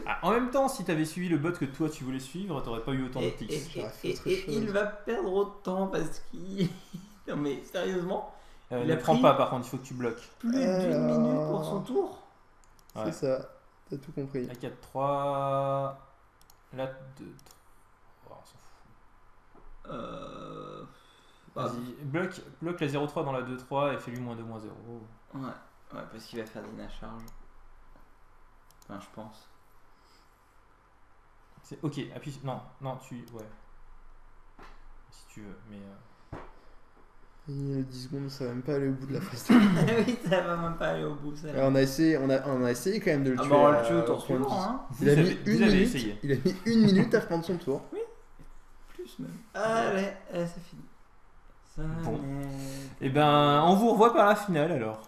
Ah, en même temps, si t'avais suivi le bot que toi tu voulais suivre, t'aurais pas eu autant de Et, ticks. j'aurais fait autre et chose. il va perdre autant parce qu'il. Non, mais sérieusement, il Ne a prends pris- pas par contre, il faut que tu bloques. plus d'une minute pour son tour. Ouais. C'est ça, t'as tout compris. La 4-3. La 2-3. Oh, on s'en fout. Bah, Vas-y, bloque la 0-3 dans la 2-3 et fais-lui -2, -0. ouais, parce qu'il va faire des charge. Enfin, je pense. Ok, appuie. Non, tu. Ouais. Si tu veux, mais. Et 10 secondes ça va même pas aller au bout de la phase. Oui, ça va même pas aller au bout, ça. On a essayé quand même de le tuer. Ah bah on le tue au au tour point de vie. suivant, hein. Il a Vous mis avez- une vous avez minute. essayé. Il a mis 1 minute à prendre son tour. Plus même. Allez, c'est fini. Ça Bon. n'est- Eh ben, on vous revoit par la finale alors.